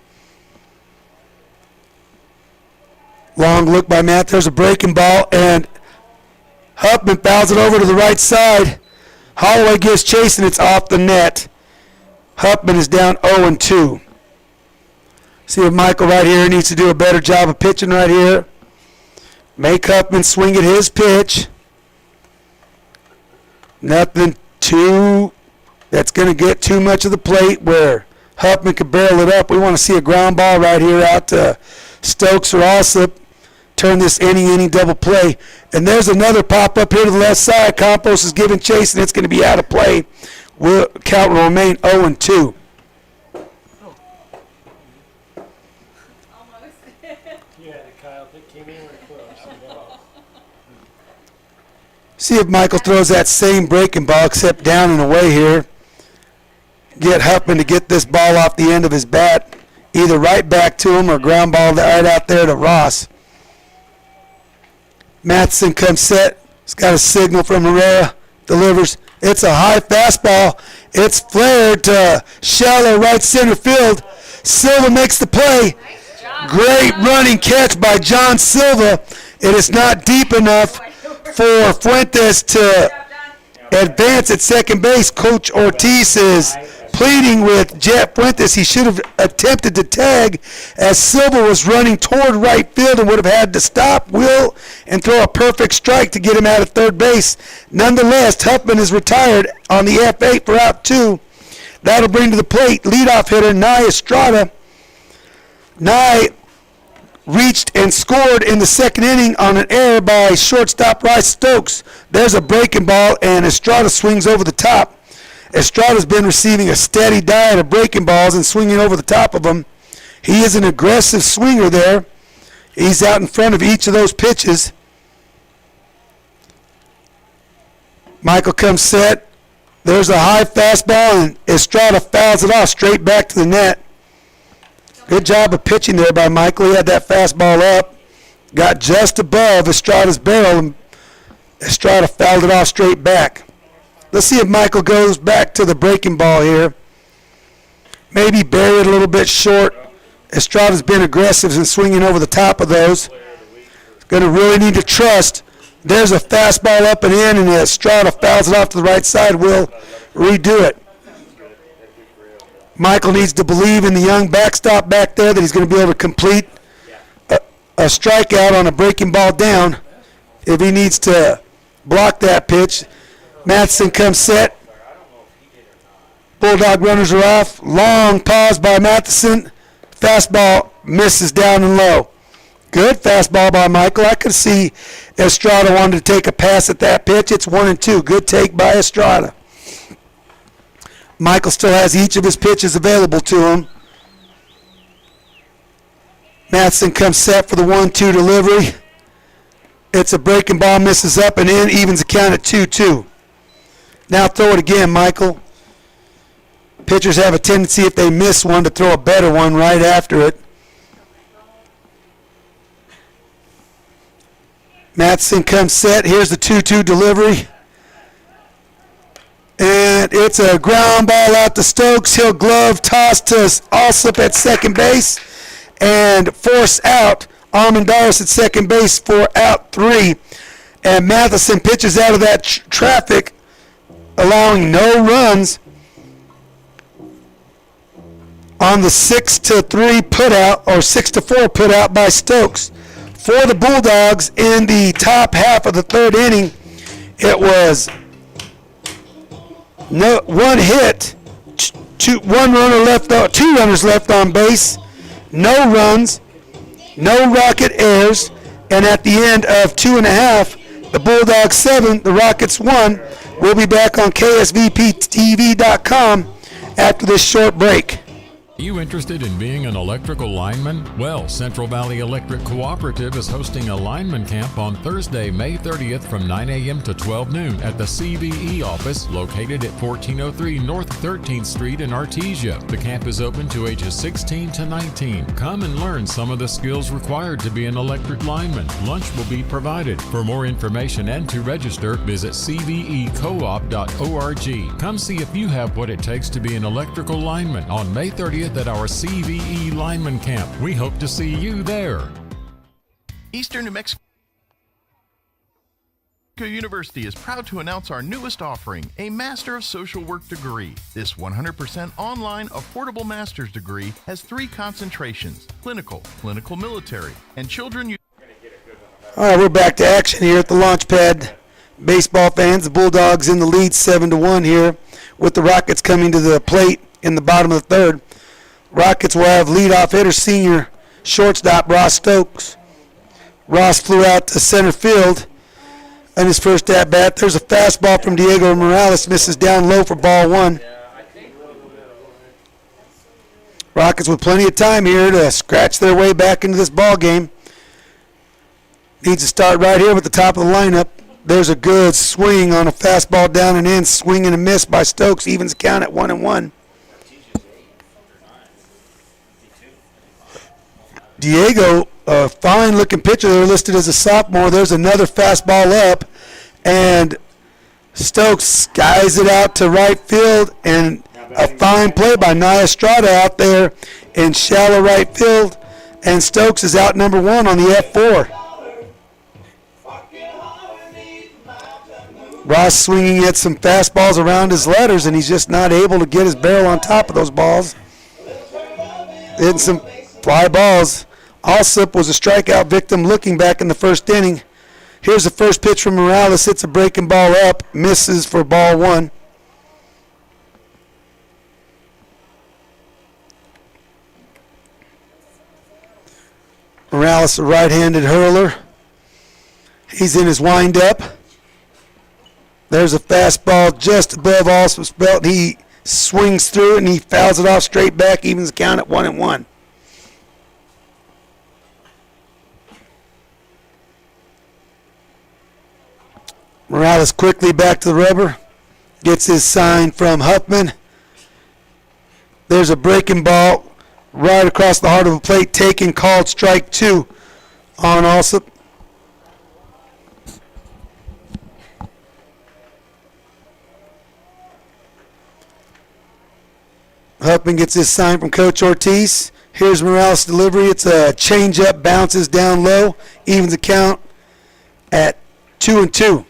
Long look by Matt. There's a breaking ball, and Huffman fouls it over to the right side. Holloway gives chase, and it's off the net. Huffman is down 0-2. See if Michael right here needs to do a better job of pitching right here. Make Huffman swing at his pitch. Nothing that's going to get too much of the plate where Huffman could barrel it up. We want to see a ground ball right here out to Stokes or Alsop. Turn this inning double play. And there's another pop up here to the left side. Campos is giving chase, and it's going to be out of play. Count will remain 0-2. Almost. Yeah, Kyle, that came in really close. See if Michael throws that same breaking ball except down and away here. Get Huffman to get this ball off the end of his bat, either right back to him or ground ball right out there to Ross. Matheson comes set. He's got a signal from Herrera. Delivers. It's a high fastball. It's flared to shallow right center field. Silva makes the play. Great running catch by John Silva. It is not deep enough for Fuentes to advance at second base. Coach Ortiz is pleading with Jet Fuentes. He should have attempted to tag as Silva was running toward right field and would have had to stop Will and throw a perfect strike to get him out of third base. Nonetheless, Huffman is retired on the F8 for out 2. That'll bring to the plate leadoff hitter Nye Estrada. Nye reached and scored in the second inning on an error by shortstop Rice Stokes. There's a breaking ball, and Estrada swings over the top. Estrada's been receiving a steady diet of breaking balls and swinging over the top of them. He is an aggressive swinger there. He's out in front of each of those pitches. Michael comes set. There's a high fastball, and Estrada fouls it off straight back to the net. Good job of pitching there by Michael. He had that fastball up, got just above Estrada's barrel, and Estrada fouled it off straight back. Let's see if Michael goes back to the breaking ball here. Maybe bury it a little bit short. Estrada's been aggressive in swinging over the top of those. Going to really need to trust. There's a fastball up and in, and Estrada fouls it off to the right side. We'll redo it. Michael needs to believe in the young backstop back there that he's going to be able to complete a strikeout on a breaking ball down if he needs to block that pitch. Matheson comes set. Bulldog runners are off. Long pause by Matheson. Fastball misses down and low. Good fastball by Michael. I could see Estrada wanted to take a pass at that pitch. It's 1-2. Good take by Estrada. Michael still has each of his pitches available to him. Matheson comes set for the 1-2 delivery. It's a breaking ball, misses up and in, evens the count at 2-2. Now throw it again, Michael. Pitchers have a tendency, if they miss one, to throw a better one right after it. Matheson comes set. Here's the 2-2 delivery. And it's a ground ball out to Stokes. He'll glove toss to Alsop at second base and force out Armendariz at second base for out 3. And Matheson pitches out of that traffic, allowing no runs on the 6-3 putout, or 6-4 putout by Stokes. For the Bulldogs in the top half of the third inning, it was one hit, two runners left on base, no runs, no rocket errors, and at the end of 2.5, The Bulldogs 7, the Rockets 1. We'll be back on KSVPTV.com after this short break. You interested in being an electrical lineman? Well, Central Valley Electric Cooperative is hosting a lineman camp on Thursday, May 30th from 9 a.m. to 12 noon at the CVE office located at 1403 North 13th Street in Artesia. The camp is open to ages 16 to 19. Come and learn some of the skills required to be an electric lineman. Lunch will be provided. For more information and to register, visit cvecoop.org. Come see if you have what it takes to be an electrical lineman on May 30th at our CVE Lineman Camp. We hope to see you there. Eastern New Mexico University is proud to announce our newest offering, a Master of Social Work degree. This 100% online, affordable master's degree has 3 concentrations: clinical, clinical military, and children. All right, we're back to action here at the launch pad. Baseball fans, the Bulldogs in the lead 7-1 here, with the Rockets coming to the plate in the bottom of the third. Rockets will have leadoff hitter, senior shortstop Ross Stokes. Ross flew out to center field in his first at-bat. There's a fastball from Diego Morales, misses down low for ball 1. Rockets with plenty of time here to scratch their way back into this ball game. Needs to start right here with the top of the lineup. There's a good swing on a fastball down and in, swing and a miss by Stokes, evens the count at 1-1. Diego, a fine-looking pitcher. They're listed as a sophomore. There's another fastball up, and Stokes skies it out to right field, and a fine play by Nia Estrada out there in shallow right field, and Stokes is out number 1 on the F4. Ross swinging at some fastballs around his letters, and he's just not able to get his barrel on top of those balls. Hitting some fly balls. Alsop was a strikeout victim looking back in the first inning. Here's the first pitch from Morales. Hits a breaking ball up. Misses for ball 1. Morales, a right-handed hurler. He's in his windup. There's a fastball just above Alsop's belt. He swings through it and he fouls it off straight back. Evens the count at 1-1. Morales quickly back to the rubber. Gets his sign from Huffman. There's a breaking ball right across the heart of the plate, taken, called strike 2 on Alsop. Huffman gets his sign from Coach Ortiz. Here's Morales' delivery. It's a changeup, bounces down low, evens the count at 2-2.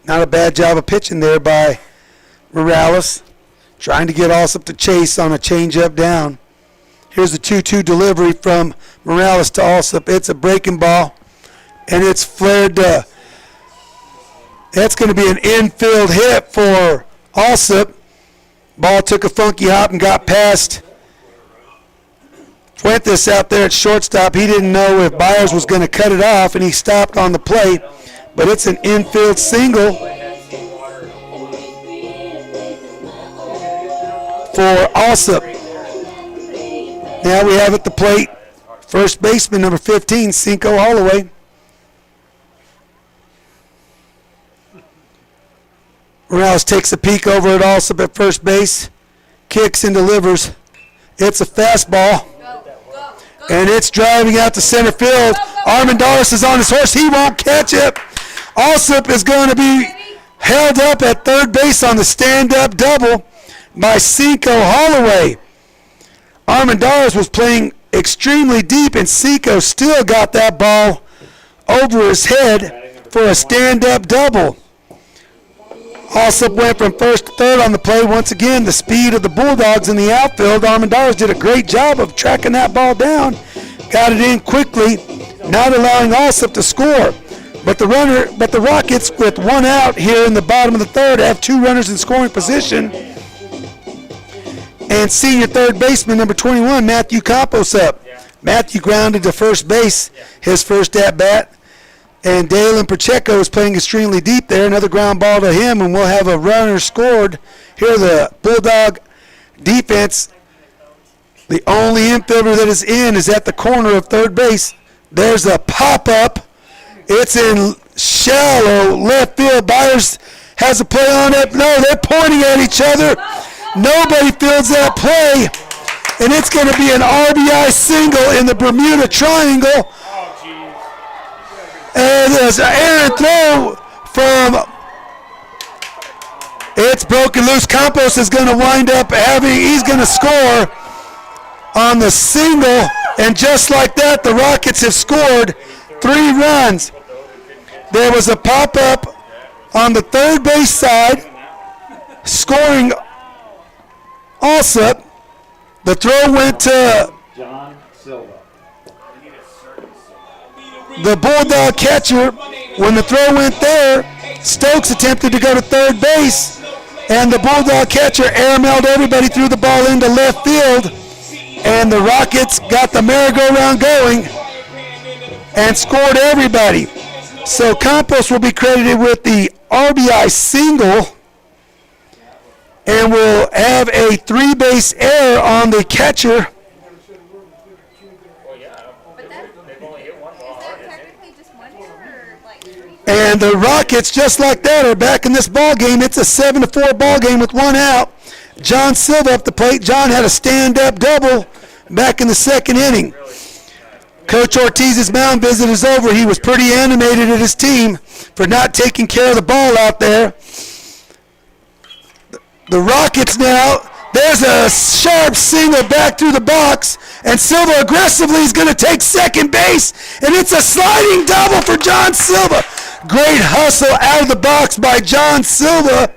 Not a bad job of pitching there by Morales. Trying to get Alsop to chase on a changeup down. Here's the 2-2 delivery from Morales to Alsop. It's a breaking ball, and it's flared to. That's going to be an infield hit for Alsop. Ball took a funky hop and got past Fuentes out there at shortstop. He didn't know if Byers was going to cut it off, and he stopped on the plate. But it's an infield single for Alsop. Now we have at the plate first baseman number 15, Cinco Holloway. Morales takes a peek over at Alsop at first base, kicks and delivers. It's a fastball, and it's driving out to center field. Armendariz is on his horse. He won't catch it. Alsop is going to be held up at third base on the stand-up double by Cinco Holloway. Armendariz was playing extremely deep, and Cinco still got that ball over his head for a stand-up double. Alsop went from first to third on the play. Once again, the speed of the Bulldogs in the outfield. Armendariz did a great job of tracking that ball down. Got it in quickly, not allowing Alsop to score. But the Rockets, with 1 out here in the bottom of the third, have 2 runners in scoring position. And senior third baseman number 21, Matthew Campos up. Matthew grounded to first base, his first at-bat. And Dalen Pacheco is playing extremely deep there. Another ground ball to him, and we'll have a runner scored. Here the Bulldog defense, the only infielder that is in is at the corner of third base. There's a pop-up. It's in shallow left field. Byers has a play on it. No, they're pointing at each other. Nobody fields that play. And it's going to be an RBI single in the Bermuda Triangle. And there's an errant throw from, it's broken loose. Campos is going to wind up he's going to score on the single. And just like that, the Rockets have scored 3 runs. There was a pop-up on the third base side, scoring Alsop. The throw went to John Silva. the Bulldog catcher. When the throw went there, Stokes attempted to go to third base, and the Bulldog catcher airmailed everybody, threw the ball into left field, and the Rockets got the merry-go-round going and scored everybody. So Campos will be credited with the RBI single, and will have a 3-base error on the catcher. But that, is that technically just one or like 3? And the Rockets, just like that, are back in this ball game. It's a 7-4 ball game with 1 out. John Silva up the plate. John had a stand-up double back in the second inning. Coach Ortiz's mound visit is over. He was pretty animated at his team for not taking care of the ball out there. The Rockets now, there's a sharp single back through the box, and Silva aggressively is going to take second base, and it's a sliding double for John Silva. Great hustle out of the box by John Silva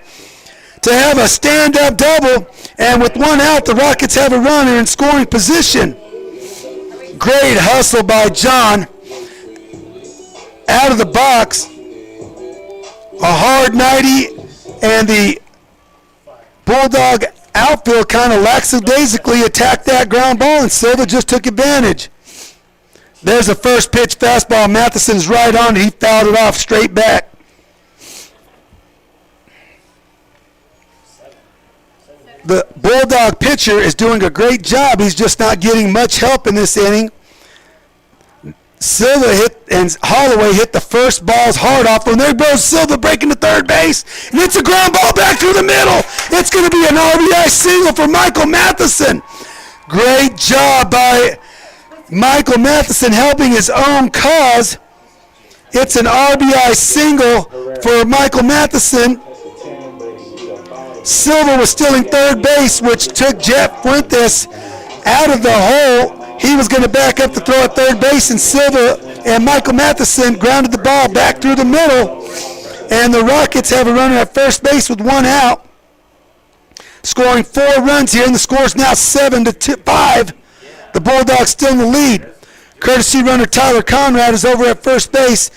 to have a stand-up double, and with 1 out, the Rockets have a runner in scoring position. Great hustle by John out of the box. A hard 90, and the Bulldog outfield kind of lackadaisically attacked that ground ball, and Silva just took advantage. There's a first pitch fastball. Matheson's right on it. He fouled it off straight back. The Bulldog pitcher is doing a great job. He's just not getting much help in this inning. Silva hit, and Holloway hit the first balls hard off him. There goes Silva breaking to third base, and it's a ground ball back through the middle. It's going to be an RBI single for Michael Matheson. Great job by Michael Matheson helping his own cause. It's an RBI single for Michael Matheson. Silva was still in third base, which took Jeff Fuentes out of the hole. He was going to back up to throw at third base, and Silva and Michael Matheson grounded the ball back through the middle. And the Rockets have a runner at first base with 1 out, scoring 4 runs here, and the score is now 7-5. The Bulldogs still in the lead. Courtesy runner Tyler Conrad is over at first base.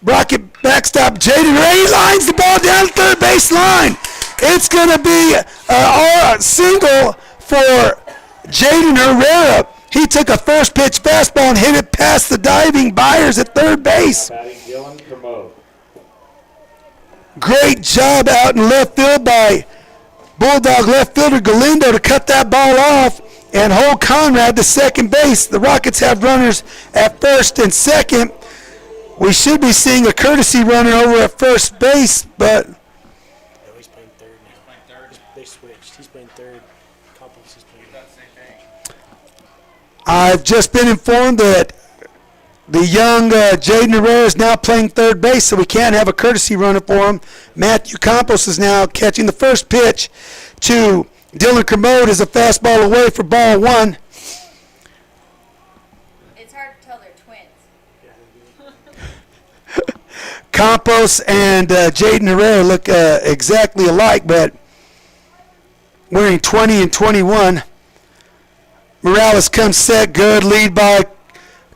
Rocket backstop Jaden Ray lines the ball down the third base line. It's going to be a single for Jaden Herrera. He took a first pitch fastball and hit it past the diving Byers at third base. Great job out in left field by Bulldog left fielder Galindo to cut that ball off and hold Conrad to second base. The Rockets have runners at first and second. We should be seeing a courtesy runner over at first base, but No, he's playing third now. They switched. He's playing third. Campos is playing. I've just been informed that the young Jaden Herrera is now playing third base, so we can't have a courtesy runner for him. Matthew Campos is now catching the first pitch to Dylan Kermode as a fastball away for ball 1. It's hard to tell they're twins. Campos and Jaden Herrera look exactly alike, but wearing 20 and 21. Morales comes set, good lead by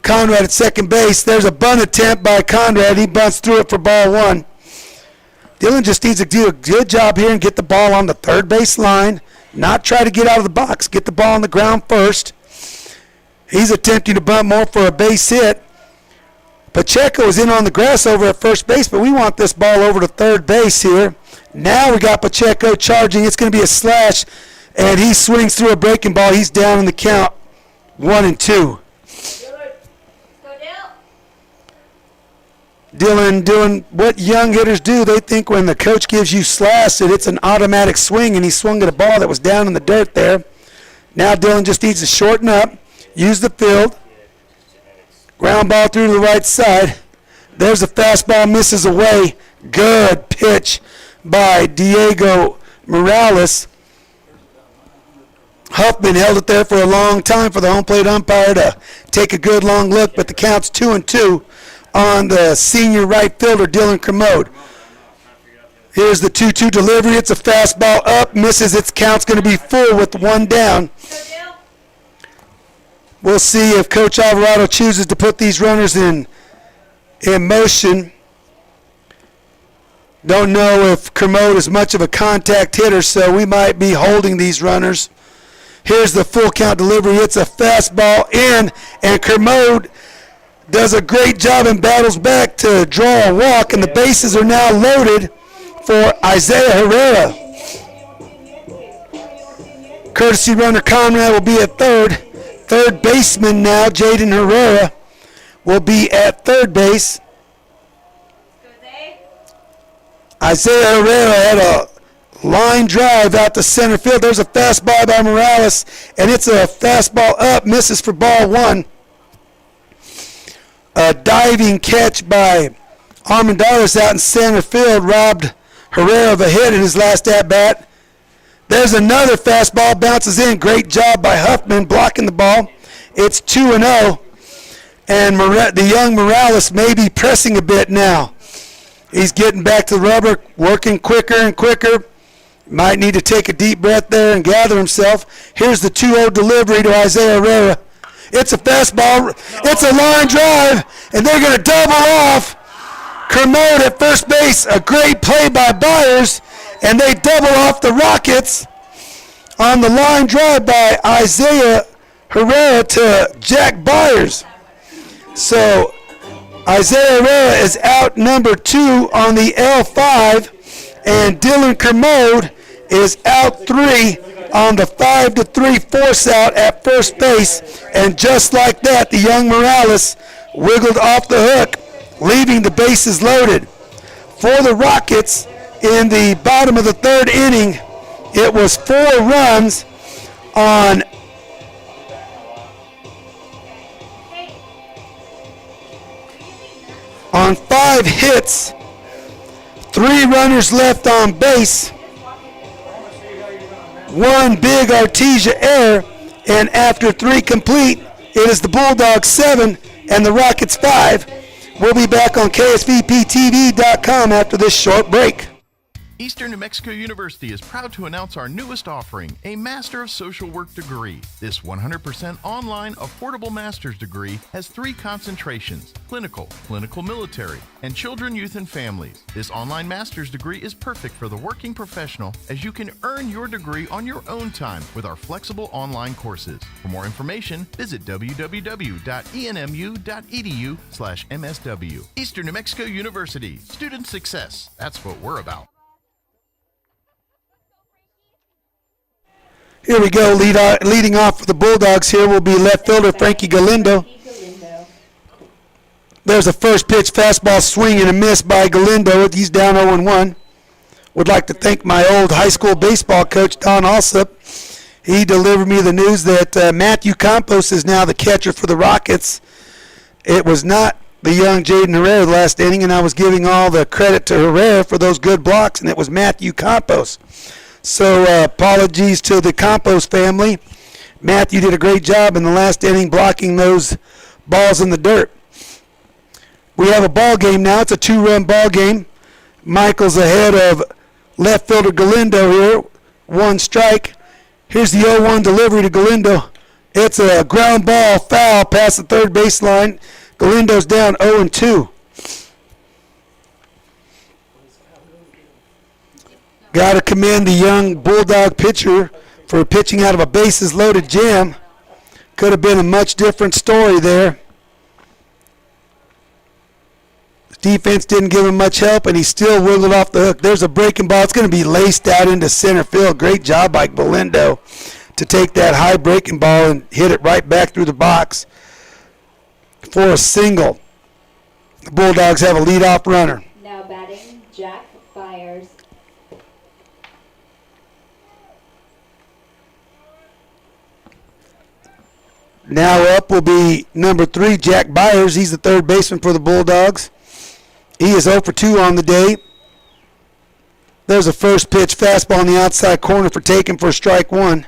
Conrad at second base. There's a bunt attempt by Conrad. He bunts through it for ball 1. Dylan just needs to do a good job here and get the ball on the third base line, not try to get out of the box, get the ball on the ground first. He's attempting to bunt more for a base hit. Pacheco is in on the grass over at first base, but we want this ball over to third base here. Now we got Pacheco charging. It's going to be a slash, and he swings through a breaking ball. He's down in the count, 1-2. Dylan doing what young hitters do. They think when the coach gives you slash that it's an automatic swing, and he swung at a ball that was down in the dirt there. Now Dylan just needs to shorten up, use the field. Ground ball through to the right side. There's a fastball, misses away. Good pitch by Diego Morales. Huffman held it there for a long time for the home plate umpire to take a good long look, but the count's 2-2 on the senior right fielder, Dylan Kermode. Here's the 2-2 delivery. It's a fastball up, misses. Its count's going to be full with one down. We'll see if Coach Alvarado chooses to put these runners in motion. Don't know if Kermode is much of a contact hitter, so we might be holding these runners. Here's the full count delivery. It's a fastball in, and Kermode does a great job and battles back to draw a walk, and the bases are now loaded for Isaiah Herrera. Courtesy runner Conrad will be at third. Third baseman now, Jaden Herrera, will be at third base. Isaiah Herrera had a line drive out to center field. There's a fastball by Morales, and it's a fastball up, misses for ball one. A diving catch by Armendariz out in center field robbed Herrera of a hit in his last at-bat. There's another fastball, bounces in. Great job by Huffman blocking the ball. It's 2-0, and the young Morales may be pressing a bit now. He's getting back to the rubber, working quicker and quicker. Might need to take a deep breath there and gather himself. Here's the 2-0 delivery to Isaiah Herrera. It's a fastball. It's a line drive, and they're going to double off. Kermode at first base, a great play by Byers, and they double off the Rockets on the line drive by Isaiah Herrera to Jack Byers. So Isaiah Herrera is out number 2 on the L5, and Dylan Kermode is out 3 on the 5-3 force out at first base. And just like that, the young Morales wiggled off the hook, leaving the bases loaded. For the Rockets, in the bottom of the third inning, it was 4 runs on on 5 hits, 3 runners left on base, 1 big Artesia error, and after 3 complete, it is the Bulldogs 7 and the Rockets 5. We'll be back on KSVPTV.com after this short break. Eastern New Mexico University is proud to announce our newest offering, a Master of Social Work degree. This 100% online, affordable master's degree has 3 concentrations: clinical, clinical military, and children, youth, and families. This online master's degree is perfect for the working professional, as you can earn your degree on your own time with our flexible online courses. For more information, visit www.enmu.edu/MSW. Eastern New Mexico University, student success. That's what we're about. Here we go, leading off for the Bulldogs here will be left fielder Frankie Galindo. There's a first pitch fastball swing and a miss by Galindo. He's down 0-1. Would like to thank my old high school baseball coach, Don Alsop. He delivered me the news that Matthew Campos is now the catcher for the Rockets. It was not the young Jaden Herrera last inning, and I was giving all the credit to Herrera for those good blocks, and it was Matthew Campos. So apologies to the Campos family. Matthew did a great job in the last inning blocking those balls in the dirt. We have a ball game now. It's a 2-run ball game. Michael's ahead of left fielder Galindo here. 1 strike. Here's the 0-1 delivery to Galindo. It's a ground ball foul past the third baseline. Galindo's down 0-2. Got to commend the young Bulldog pitcher for pitching out of a bases-loaded jam. Could have been a much different story there. Defense didn't give him much help, and he still wiggled off the hook. There's a breaking ball. It's going to be laced out into center field. Great job by Galindo to take that high breaking ball and hit it right back through the box for a single. The Bulldogs have a leadoff runner. Now batting, Jack Byers. Now up will be number 3, Jack Byers. He's the third baseman for the Bulldogs. He is 0 for 2 on the day. There's a first pitch fastball in the outside corner for taken for strike 1.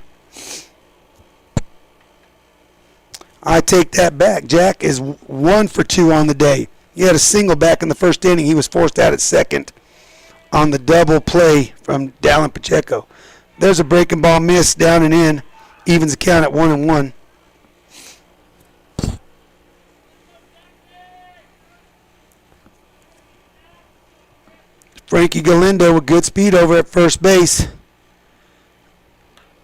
I take that back. Jack is 1 for 2 on the day. He had a single back in the first inning. He was forced out at second on the double play from Dallin Pacheco. There's a breaking ball miss down and in. Evens the count at 1-1. Frankie Galindo with good speed over at first base.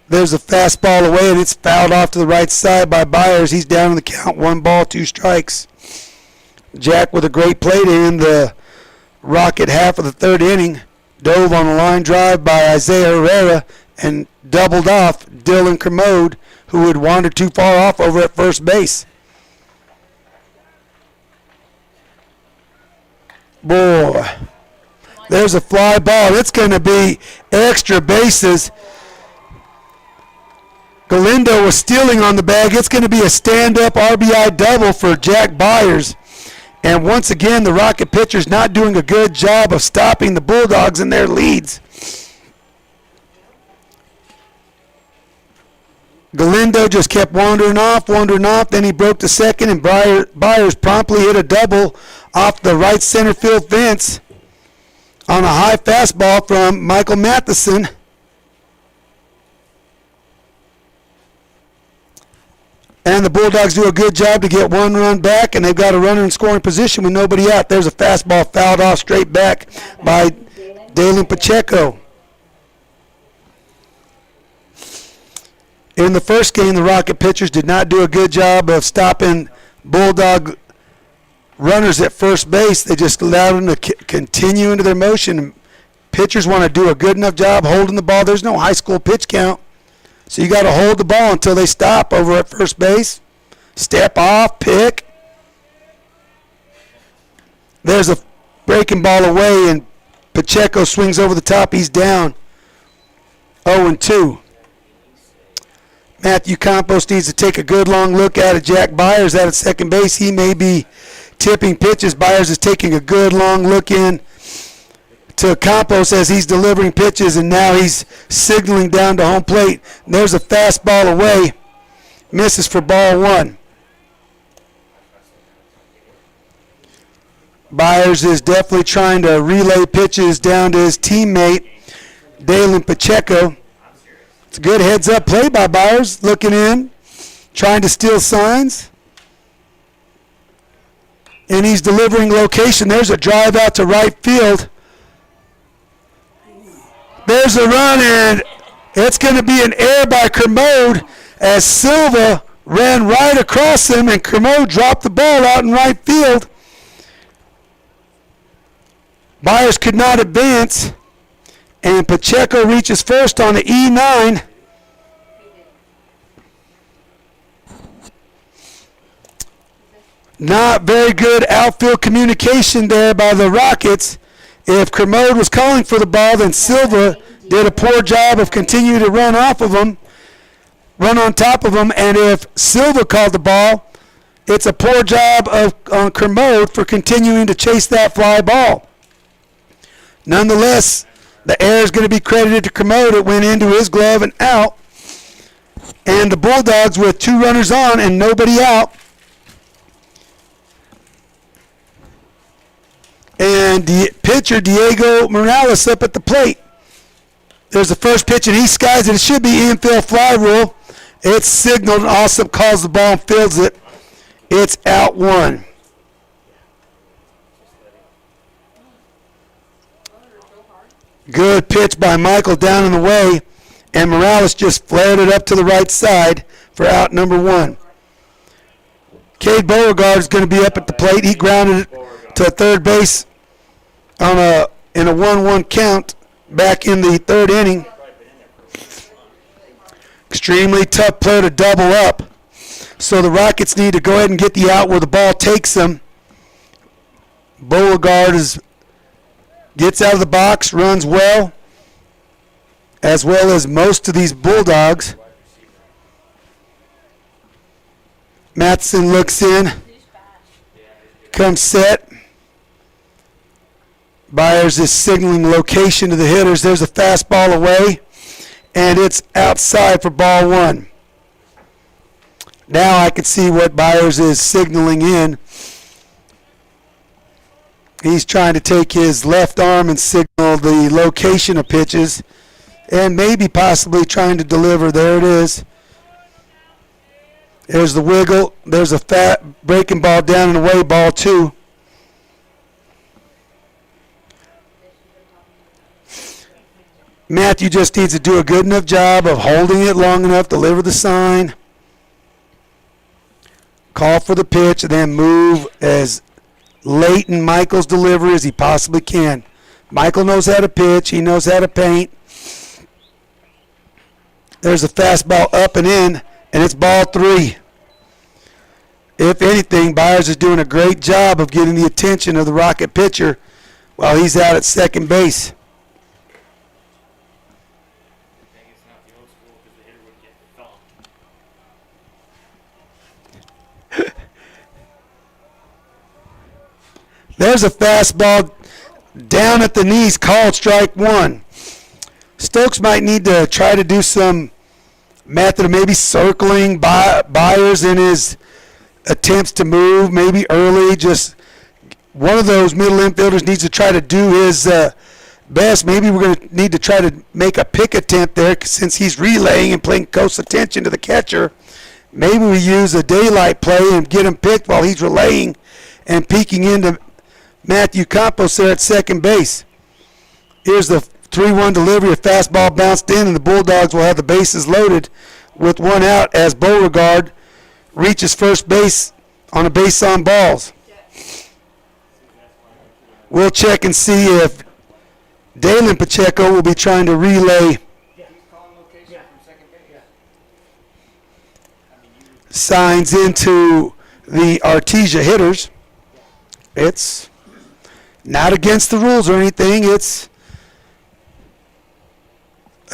There's a fastball away, and it's fouled off to the right side by Byers. He's down in the count, 1 ball, 2 strikes. Jack with a great play to end the Rocket half of the third inning. Dove on a line drive by Isaiah Herrera and doubled off Dylan Kermode, who had wandered too far off over at first base. Boy. There's a fly ball. It's going to be extra bases. Galindo was stealing on the bag. It's going to be a stand-up RBI double for Jack Byers. And once again, the Rocket pitcher's not doing a good job of stopping the Bulldogs in their leads. Galindo just kept wandering off. Then he broke to second, and Byers promptly hit a double off the right center field fence on a high fastball from Michael Matheson. And the Bulldogs do a good job to get 1 run back, and they've got a runner in scoring position with nobody out. There's a fastball fouled off straight back by Dallin Pacheco. In the first game, the Rocket pitchers did not do a good job of stopping Bulldog runners at first base. They just allowed them to continue into their motion. Pitchers want to do a good enough job holding the ball. There's no high school pitch count, so you got to hold the ball until they stop over at first base. Step off, pick. There's a breaking ball away, and Pacheco swings over the top. He's down 0-2. Matthew Campos needs to take a good long look at it. Jack Byers out at second base. He may be tipping pitches. Byers is taking a good long look in to Campos as he's delivering pitches, and now he's signaling down to home plate. And there's a fastball away. Misses for ball 1. Byers is definitely trying to relay pitches down to his teammate, Dallin Pacheco. It's a good heads-up play by Byers, looking in, trying to steal signs. And he's delivering location. There's a drive out to right field. There's a run, and it's going to be an error by Kermode as Silva ran right across him, and Kermode dropped the ball out in right field. Byers could not advance, and Pacheco reaches first on the E9. Not very good outfield communication there by the Rockets. If Kermode was calling for the ball, then Silva did a poor job of continuing to run off of him, run on top of him, and if Silva called the ball, it's a poor job on Kermode for continuing to chase that fly ball. Nonetheless, the error is going to be credited to Kermode. It went into his glove and out. And the Bulldogs with 2 runners on and nobody out. And the pitcher, Diego Morales, up at the plate. There's the first pitch, and he skies it. It should be infield fly rule. It's signaled, and Alsop calls the ball and fields it. It's out 1. Good pitch by Michael down in the way, and Morales just flared it up to the right side for out number 1. Cade Beauregard is going to be up at the plate. He grounded it to to third base in a 1-1 count back in the third inning. Extremely tough play to double up. So the Rockets need to go ahead and get the out where the ball takes them. Beauregard gets out of the box, runs well as most of these Bulldogs. Matheson looks in, comes set. Byers is signaling location to the hitters. There's a fastball away, and it's outside for ball one. Now I can see what Byers is signaling in. He's trying to take his left arm and signal the location of pitches, and maybe possibly trying to deliver. There it is. There's the wiggle. There's a fat breaking ball down and away, ball two. Matthew just needs to do a good enough job of holding it long enough, deliver the sign, call for the pitch, and then move as late in Michael's delivery as he possibly can. Michael knows how to pitch. He knows how to paint. There's a fastball up and in, and it's ball three. If anything, Byers is doing a great job of getting the attention of the Rocket pitcher while he's out at second base. There's a fastball down at the knees called strike one. Stokes might need to try to do some method of maybe circling Byers in his attempts to move, maybe early. Just one of those middle infielders needs to try to do his best. Maybe we're going to need to try to make a pick attempt there since he's relaying and paying close attention to the catcher. Maybe we use a daylight play and get him picked while he's relaying and peeking into Matthew Campos there at second base. Here's the 3-1 delivery. A fastball bounced in, and the Bulldogs will have the bases loaded with one out as Beauregard reaches first base on a base on balls. We'll check and see if Dalen Pacheco will be trying to relay signs into the Artesia hitters. It's not against the rules or anything. It's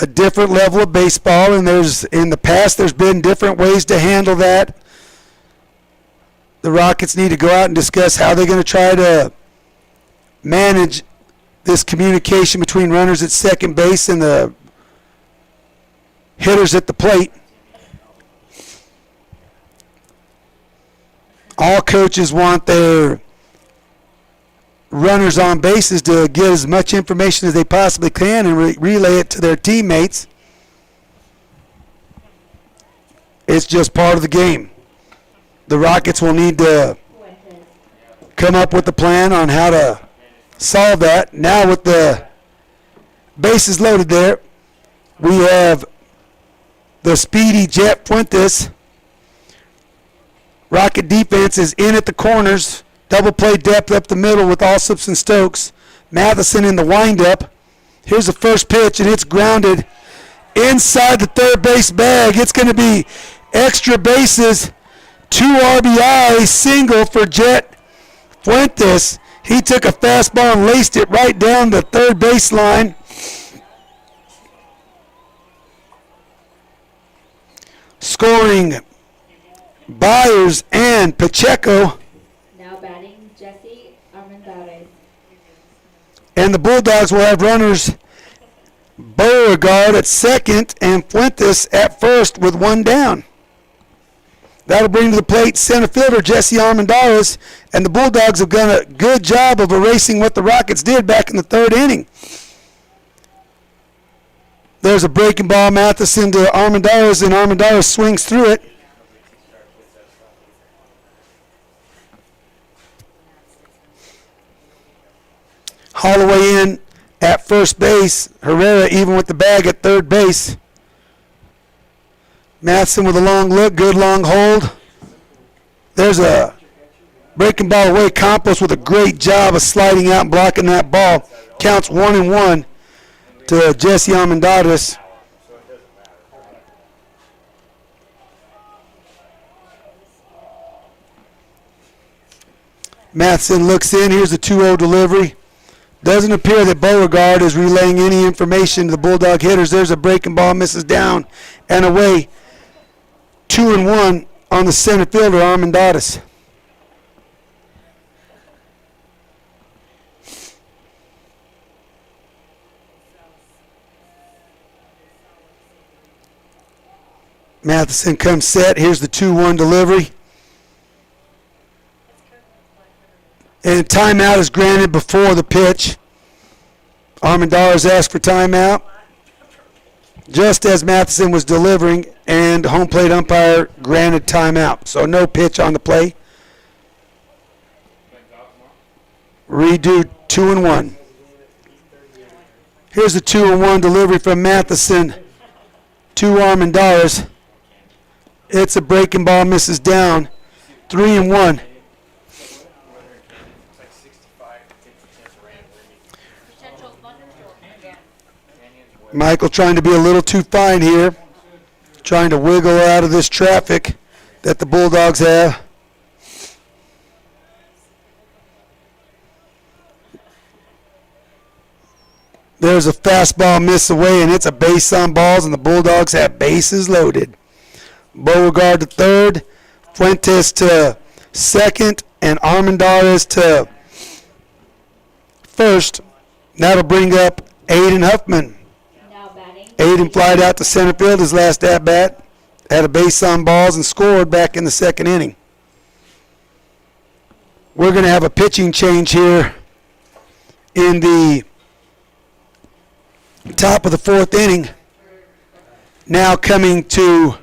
a different level of baseball, and in the past there's been different ways to handle that. The Rockets need to go out and discuss how they're going to try to manage this communication between runners at second base and the hitters at the plate. All coaches want their runners on bases to get as much information as they possibly can and relay it to their teammates. It's just part of the game. The Rockets will need to come up with a plan on how to solve that. Now with the bases loaded there, we have the speedy Jet Fuentes. Rocket defense is in at the corners. Double play depth up the middle with Allsups and Stokes. Matheson in the windup. Here's the first pitch, and it's grounded inside the third base bag. It's going to be extra bases, 2 RBI, single for Jet Fuentes. He took a fastball and laced it right down the third baseline. Scoring Byers and Pacheco. And the Bulldogs will have runners Beauregard at second and Fuentes at first with one down. That'll bring to the plate center fielder Jesse Armendariz, and the Bulldogs have done a good job of erasing what the Rockets did back in the third inning. There's a breaking ball, Matheson to Armendariz, and Armendariz swings through it. Holloway in at first base. Herrera even with the bag at third base. Matheson with a long look, good long hold. There's a Breaking ball away. Campos with a great job of sliding out and blocking that ball. Counts 1-1 to Jesse Armendariz. Matheson looks in. Here's the 2-0 delivery. Doesn't appear that Beauregard is relaying any information to the Bulldog hitters. There's a breaking ball, misses down and away. 2-1 on the center fielder, Armendariz. Matheson comes set. Here's the 2-1 delivery. And timeout is granted before the pitch. Armendariz asked for timeout just as Matheson was delivering, and home plate umpire granted timeout. So no pitch on the play. Redo 2-1. Here's the 2-1 delivery from Matheson to Armendariz. It's a breaking ball, misses down. 3-1. Michael trying to be a little too fine here, trying to wiggle out of this traffic that the Bulldogs have. There's a fastball miss away, and it's a base on balls, and the Bulldogs have bases loaded. Beauregard to third, Fuentes to second, and Armendariz to first. That'll bring up Aiden Huffman. Aiden flied out to center field his last at-bat, had a base on balls, and scored back in the second inning. We're going to have a pitching change here in the top of the fourth inning. Now coming to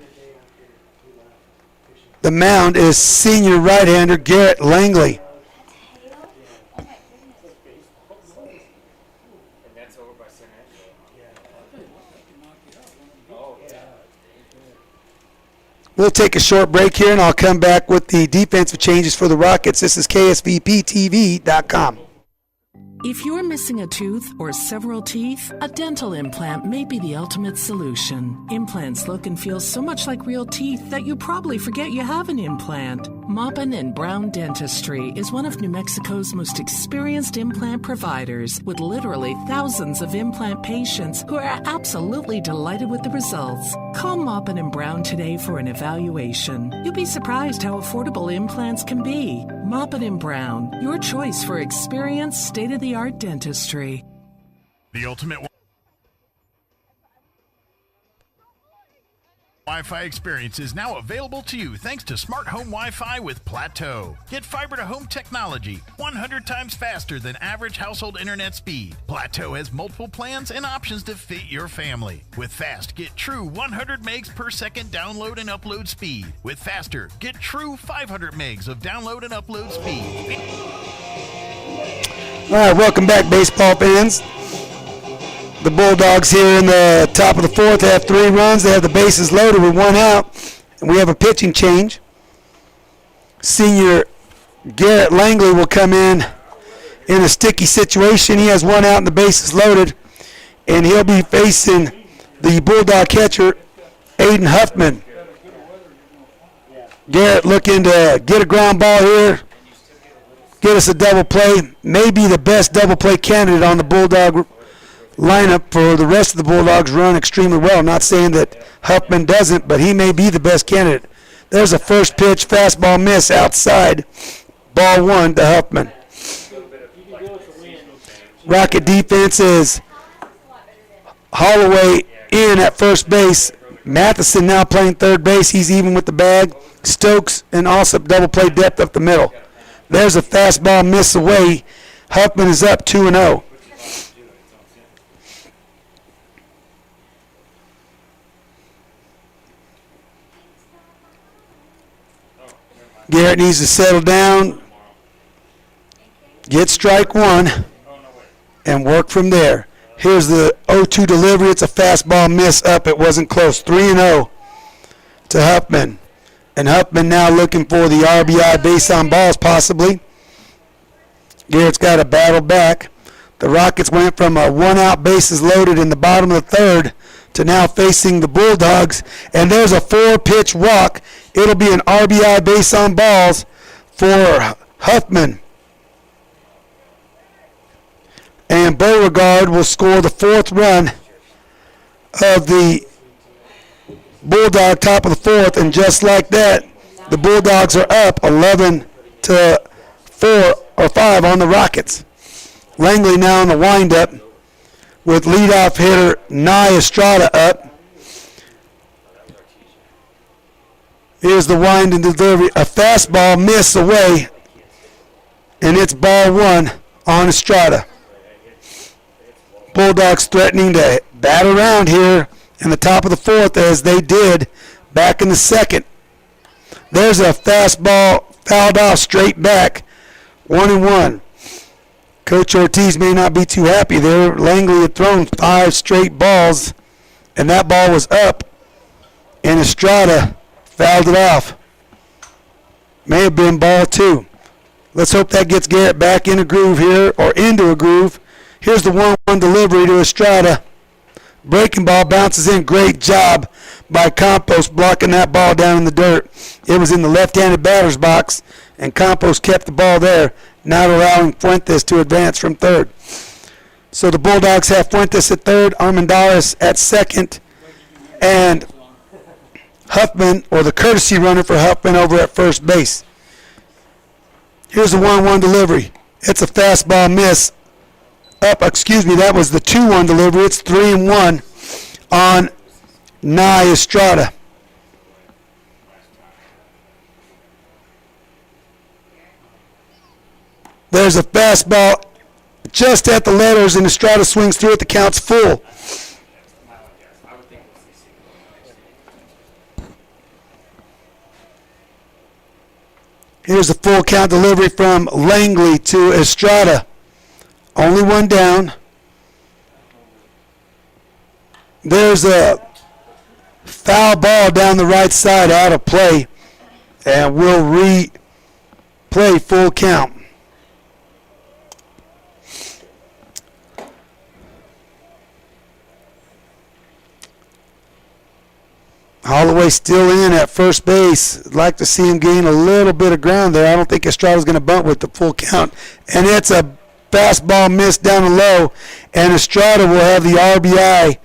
the mound is senior right-hander Garrett Langley. We'll take a short break here, and I'll come back with the defensive changes for the Rockets. This is KSVPTV.com. If you're missing a tooth or several teeth, a dental implant may be the ultimate solution. Implants look and feel so much like real teeth that you probably forget you have an implant. Maupin & Brown Dentistry is one of New Mexico's most experienced implant providers, with literally thousands of implant patients who are absolutely delighted with the results. Call Maupin & Brown today for an evaluation. You'll be surprised how affordable implants can be. Maupin & Brown, your choice for experienced, state-of-the-art dentistry. The ultimate Wi-Fi experience is now available to you thanks to Smart Home Wi-Fi with Plateau. Get fiber-to-home technology 100 times faster than average household internet speed. Plateau has multiple plans and options to fit your family. With Fast, get true 100 megs per second download and upload speed. With Faster, get true 500 megs of download and upload speed. All right, welcome back, baseball fans. The Bulldogs here in the top of the fourth have 3 runs. They have the bases loaded with 1 out, and we have a pitching change. Senior Garrett Langley will come in a sticky situation. He has 1 out and the bases loaded, and he'll be facing the Bulldog catcher, Aiden Huffman. Garrett looking to get a ground ball here, get us a double play, maybe the best double play candidate on the Bulldog lineup for the rest of the Bulldogs. Run extremely well. Not saying that Huffman doesn't, but he may be the best candidate. There's a first pitch, fastball miss outside. Ball 1 to Huffman. Rocket defense is Holloway in at first base. Matheson now playing third base. He's even with the bag. Stokes and also double play depth up the middle. There's a fastball miss away. Huffman is up 2-0. Garrett needs to settle down, get strike 1, and work from there. Here's the 0-2 delivery. It's a fastball miss up. It wasn't close. 3-0 to Huffman. And Huffman now looking for the RBI base on balls possibly. Garrett's got to battle back. The Rockets went from a one-out bases loaded in the bottom of the third to now facing the Bulldogs. And there's a 4-pitch walk. It'll be an RBI base on balls for Huffman. And Beauregard will score the 4th run of the Bulldog top of the 4th. And just like that, the Bulldogs are up 11-4 or 5 on the Rockets. Langley now in the windup with leadoff hitter Nye Estrada up. Here's the wind and delivery. A fastball miss away, and it's ball 1 on Estrada. Bulldogs threatening to bat around here in the top of the 4th as they did back in the 2nd. There's a fastball fouled off straight back, 1-1. Coach Ortiz may not be too happy there. Langley had thrown 5 straight balls, and that ball was up, and Estrada fouled it off. May have been ball 2. Let's hope that gets Garrett back in a groove here, or into a groove. Here's the 1-1 delivery to Estrada. Breaking ball bounces in. Great job by Campos blocking that ball down in the dirt. It was in the left-handed batter's box, and Campos kept the ball there, not allowing Fuentes to advance from third. So the Bulldogs have Fuentes at third, Armendariz at second, and Huffman, or the courtesy runner for Huffman, over at first base. Here's the 1-1 delivery. It's a fastball miss. That was the 2-1 delivery. It's 3-1 on Nye Estrada. There's a fastball just at the letters, and Estrada swings through it. The count's full. Here's a full count delivery from Langley to Estrada. Only one down. There's a foul ball down the right side out of play, and we'll replay full count. Holloway still in at first base. I'd like to see him gain a little bit of ground there. I don't think Estrada's going to bunt with the full count. And it's a fastball miss down the low, and Estrada will have the RBI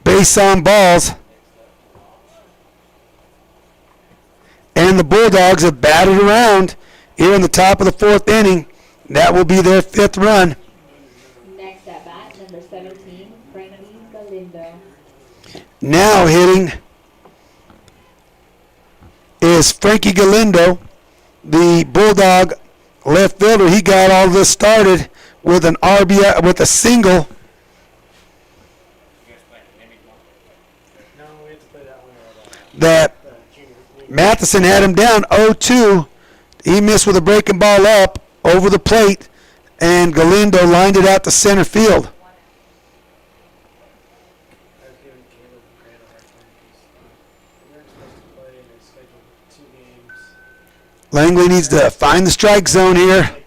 base on balls. And the Bulldogs have batted around here in the top of the 4th inning. That will be their 5th run. Next at bat, number 17, Frankie Galindo. Now hitting is Frankie Galindo, the Bulldog left fielder. He got all this started with an RBI, with a single. That Matheson had him down 0-2. He missed with a breaking ball up over the plate, and Galindo lined it out to center field. Langley needs to find the strike zone here.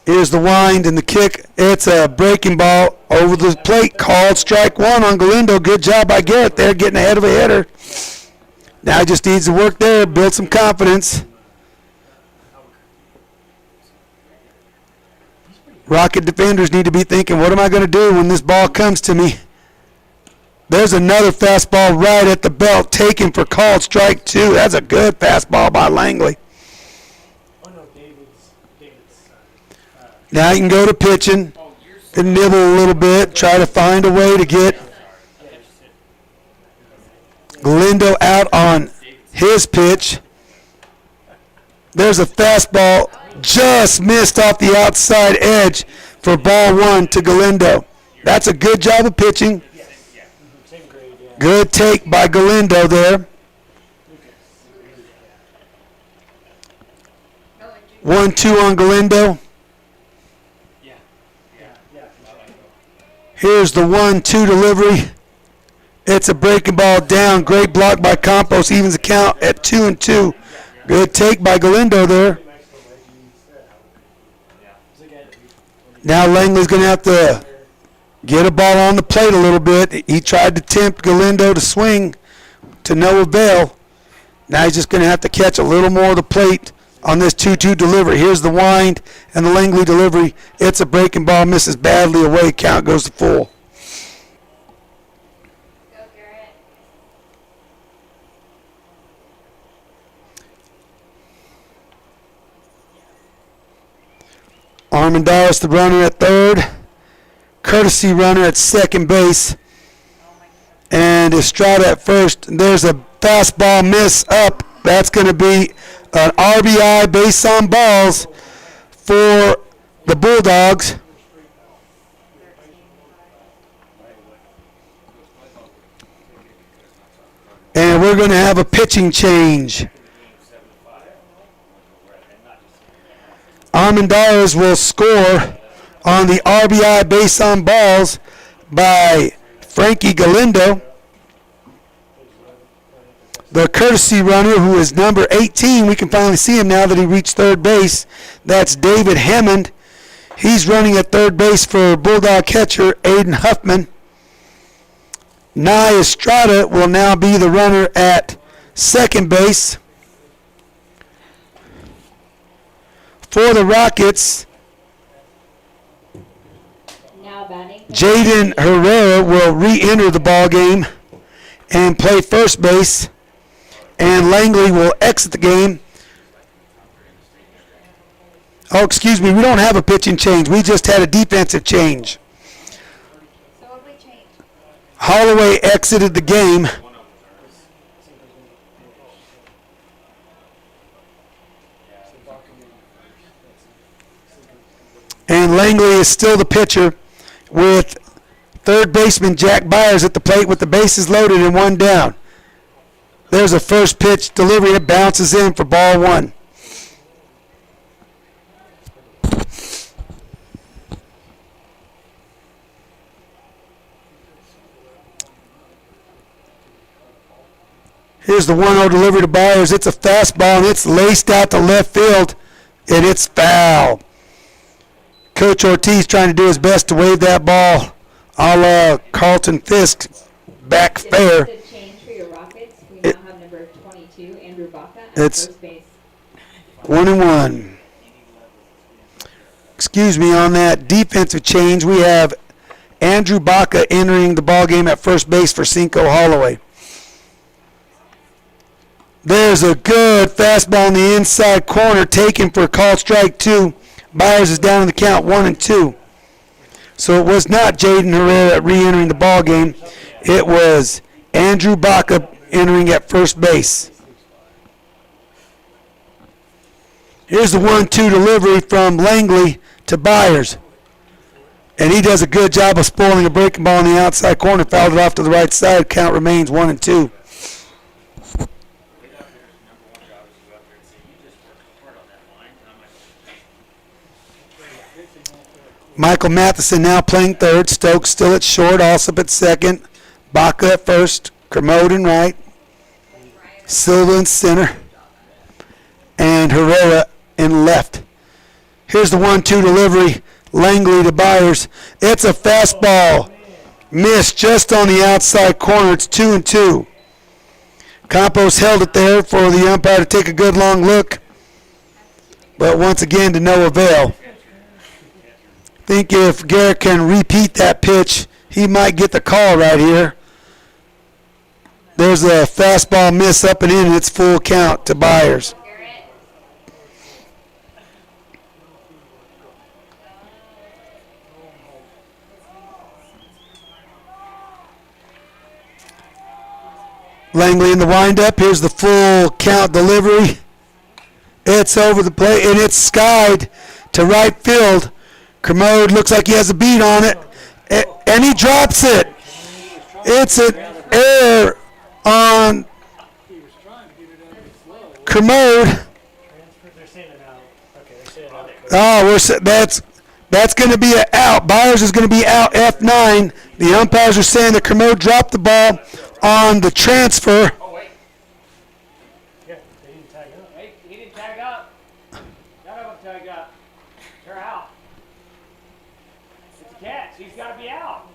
Here's the wind and the kick. It's a breaking ball over the plate. Called strike 1 on Galindo. Good job by Garrett there, getting ahead of a hitter. Now he just needs to work there, build some confidence. Rocket defenders need to be thinking, what am I going to do when this ball comes to me? There's another fastball right at the belt, taken for called strike 2. That's a good fastball by Langley. Now you can go to pitching, and nibble a little bit, try to find a way to get Galindo out on his pitch. There's a fastball just missed off the outside edge for ball 1 to Galindo. That's a good job of pitching. Good take by Galindo there. 1-2 on Galindo. Here's the 1-2 delivery. It's a breaking ball down. Great block by Campos. Evens the count at 2-2. Good take by Galindo there. Now Langley's going to have to get a ball on the plate a little bit. He tried to tempt Galindo to swing to no avail. Now he's just going to have to catch a little more of the plate on this 2-2 delivery. Here's the wind and the Langley delivery. It's a breaking ball, misses badly away. Count goes to full. Go, Garrett. Armendariz, the runner at third. Courtesy runner at second base. And Estrada at first. There's a fastball miss up. That's going to be an RBI base on balls for the Bulldogs. And we're going to have a pitching change. Armendariz will score on the RBI base on balls by Frankie Galindo. The courtesy runner, who is number 18, we can finally see him now that he reached third base. That's David Hammond. He's running at third base for Bulldog catcher Aiden Huffman. Nye Estrada will now be the runner at second base. For the Rockets, Now batting. Jaden Herrera will re-enter the ball game and play first base. And Langley will exit the game. Oh, excuse me, we don't have a pitching change. We just had a defensive change. So what we changed? Holloway exited the game. And Langley is still the pitcher with third baseman Jack Byers at the plate with the bases loaded and one down. There's a first pitch delivery. It bounces in for ball one. Here's the 1-0 delivery to Byers. It's a fastball, and it's laced out to left field, and it's foul. Coach Ortiz trying to do his best to wave that ball a la Carlton Fisk back fair. The change for your Rockets. We It- now have number 22, Andrew Baca, at It's- first base. 1-1. Excuse me, on that defensive change, we have Andrew Baca entering the ball game at first base for Cinco Holloway. There's a good fastball in the inside corner taken for a called strike two. Byers is down in the count 1-2. So it was not Jaden Herrera re-entering the ball game. It was Andrew Baca entering at first base. Here's the 1-2 delivery from Langley to Byers. And he does a good job of spoiling a breaking ball in the outside corner. Fouled it off to the right side. Count remains 1-2. Michael Matheson now playing third. Stokes still at short. Alsop at second. Baca at first. Kermode in right. Silva in center. And Herrera in left. Here's the 1-2 delivery. Langley to Byers. It's a fastball. Missed just on the outside corner. It's 2-2. Campos held it there for the umpire to take a good long look. But once again to no avail. I think if Garrett can repeat that pitch, he might get the call right here. There's a fastball miss up and in, and it's full count to Byers. Garrett. Langley in the windup. Here's the full count delivery. It's over the plate, and it's skied to right field. Kermode looks like he has a beat on it, and he drops it. It's an error on Kermode. They're saying it out. Okay, they're saying it out. Oh, that's That's going to be an out. Byers is going to be out F9. The umpires are saying that Kermode dropped the ball on the transfer. Oh, wait. Yeah, they didn't tag up. Hey, he didn't tag up. None of them tag up. They're out. It's a catch. He's got to be out.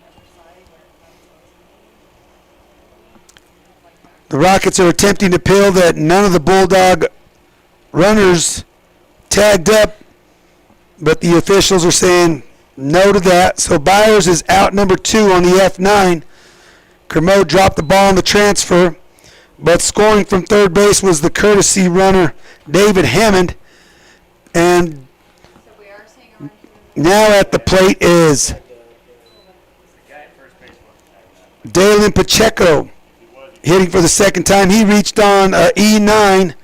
The Rockets are attempting to appeal that none of the Bulldog runners tagged up, but the officials are saying no to that. So Byers is out number 2 on the F9. Kermode dropped the ball on the transfer, but scoring from third base was the courtesy runner, David Hammond. And So we are seeing a run now at the plate is Dalen Pacheco, hitting for the second time. He reached on E9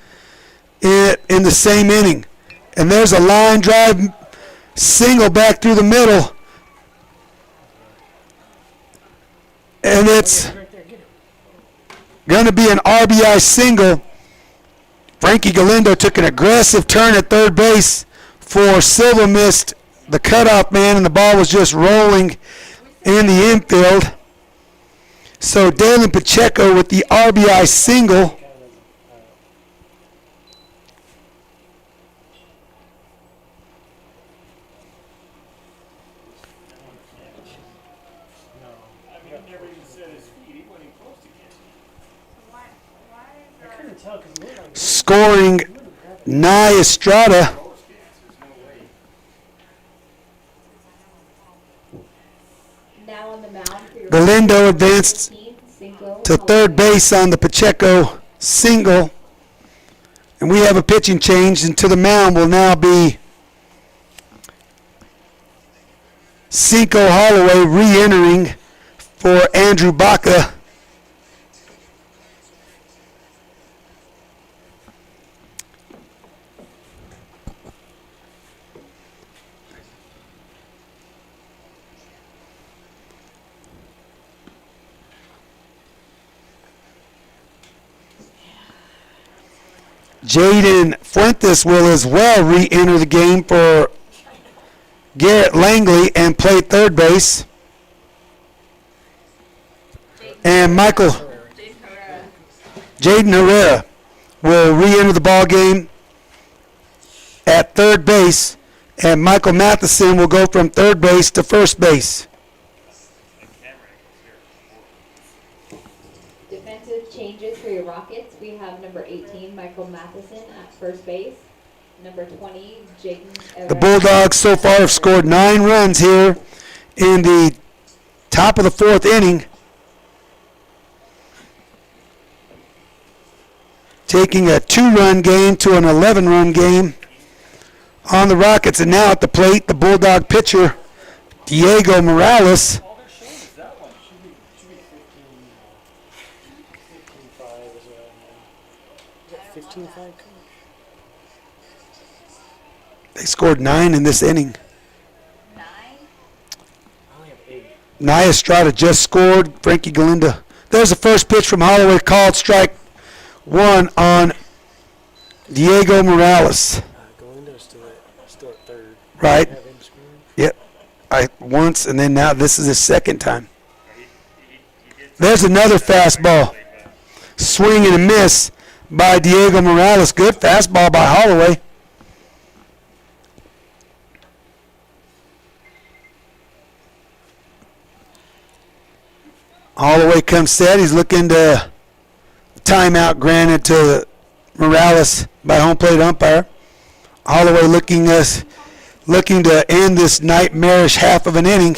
in the same inning. And there's a line drive single back through the middle. And it's going to be an RBI single. Frankie Galindo took an aggressive turn at third base for Silva missed the cutoff man, and the ball was just rolling in the infield. So Dalen Pacheco with the RBI single. Scoring Nye Estrada. now on the mound for your Galindo advanced 15th single. to third base on the Pacheco single. And we have a pitching change, and to the mound will now be Cinco Holloway re-entering for Andrew Baca. Jaden Fuentes will as well re-enter the game for Garrett Langley and play third base. And Jaden Herrera will re-enter the ball game at third base, and Michael Matheson will go from third base to first base. Defensive changes for your Rockets. We have number 18, Michael Matheson at first base. Number 20, Jaden. The Bulldogs so far have scored 9 runs here in the top of the 4th inning, taking a 2-run game to an 11-run game on the Rockets. And now at the plate, the Bulldog pitcher, Diego Morales. All they're showing is that one. Should be 15-5 as well. Is that 15-5? They scored 9 in this inning. 9. I only have 8. Nye Estrada just scored. Frankie Galindo. There's the first pitch from Holloway, called strike 1 on Diego Morales. Galindo's still at third. Right. Have him screwed. Yep. Once, and then now this is his second time. There's another fastball. Swing and a miss by Diego Morales. Good fastball by Holloway. Holloway comes set. He's looking to timeout granted to Morales by home plate umpire. Holloway looking to end this nightmarish half of an inning.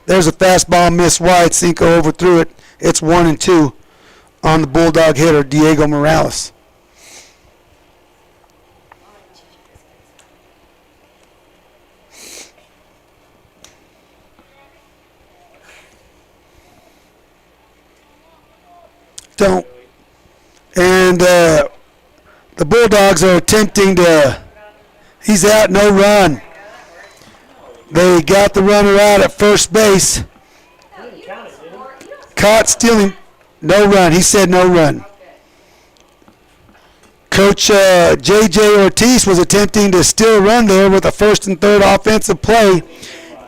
There's a fastball missed wide. Cinco overthrew it. It's 1-2 on the Bulldog hitter, Diego Morales. And the Bulldogs are attempting to, he's out, no run. They got the runner out at first base. Caught stealing, no run. He said no run. Coach J.J. Ortiz was attempting to steal a run there with a first and third offensive play,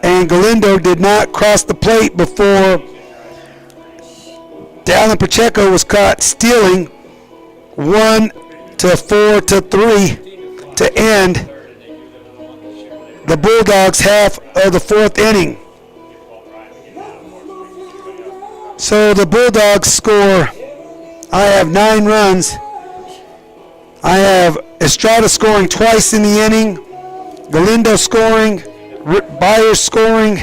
and Galindo did not cross the plate before Dallin Pacheco was caught stealing 1-4-3 to end the Bulldogs' half of the fourth inning. So the Bulldogs score, I have 9 runs. I have Estrada scoring twice in the inning, Galindo scoring, Byers scoring,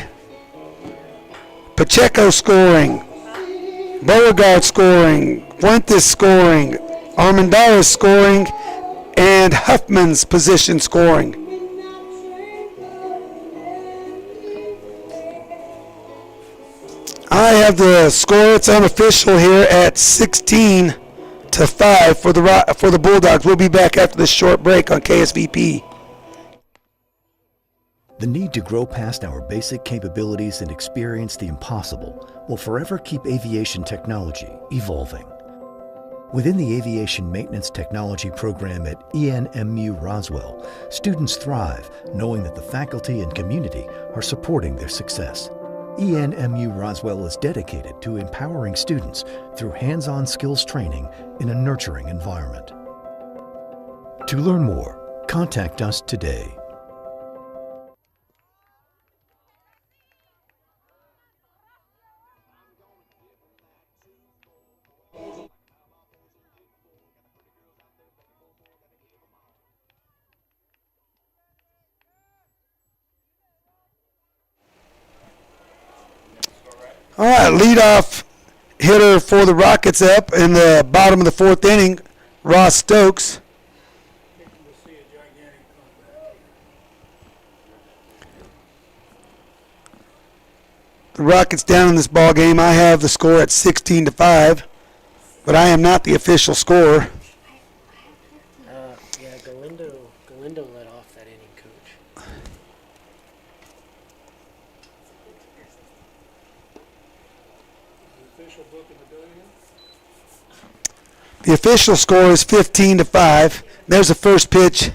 Pacheco scoring, Beauregard scoring, Fuentes scoring, Armendariz scoring, and Huffman's position scoring. I have the score, it's unofficial here, at 16-5 for the Bulldogs. We'll be back after this short break on KSVP. The need to grow past our basic capabilities and experience the impossible will forever keep aviation technology evolving. Within the Aviation Maintenance Technology program at ENMU Roswell, students thrive knowing that the faculty and community are supporting their success. ENMU Roswell is dedicated to empowering students through hands-on skills training in a nurturing environment. To learn more, contact us today. All right, leadoff hitter for the Rockets up in the bottom of the fourth inning, Ross Stokes. The Rockets down in this ball game. I have the score at 16-5, but I am not the official scorer. Yeah, Galindo led off that inning, Coach. The official score is 15-5. There's a first pitch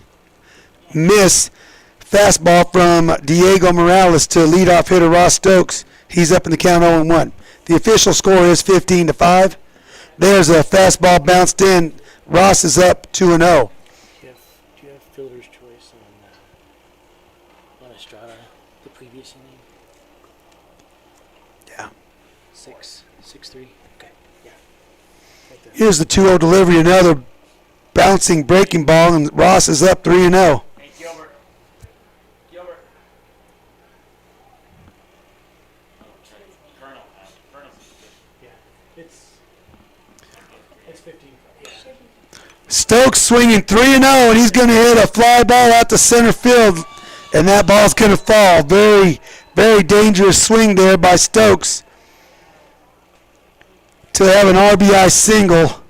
miss. Fastball from Diego Morales to leadoff hitter Ross Stokes. He's up in the count 0-1. The official score is 15-5. There's a fastball bounced in. Ross is up 2-0. Do you have fielder's choice on Estrada, the previous inning? Yeah. 6-3. Okay. Yeah. Right there. Here's the 2-0 delivery. Another bouncing breaking ball, and Ross is up 3-0. Hey, Gilbert. Yeah. It's 15. Yeah. Stokes swinging 3-0, and he's going to hit a fly ball out to center field, and that ball's going to fall. Very, very dangerous swing there by Stokes to have an RBI single.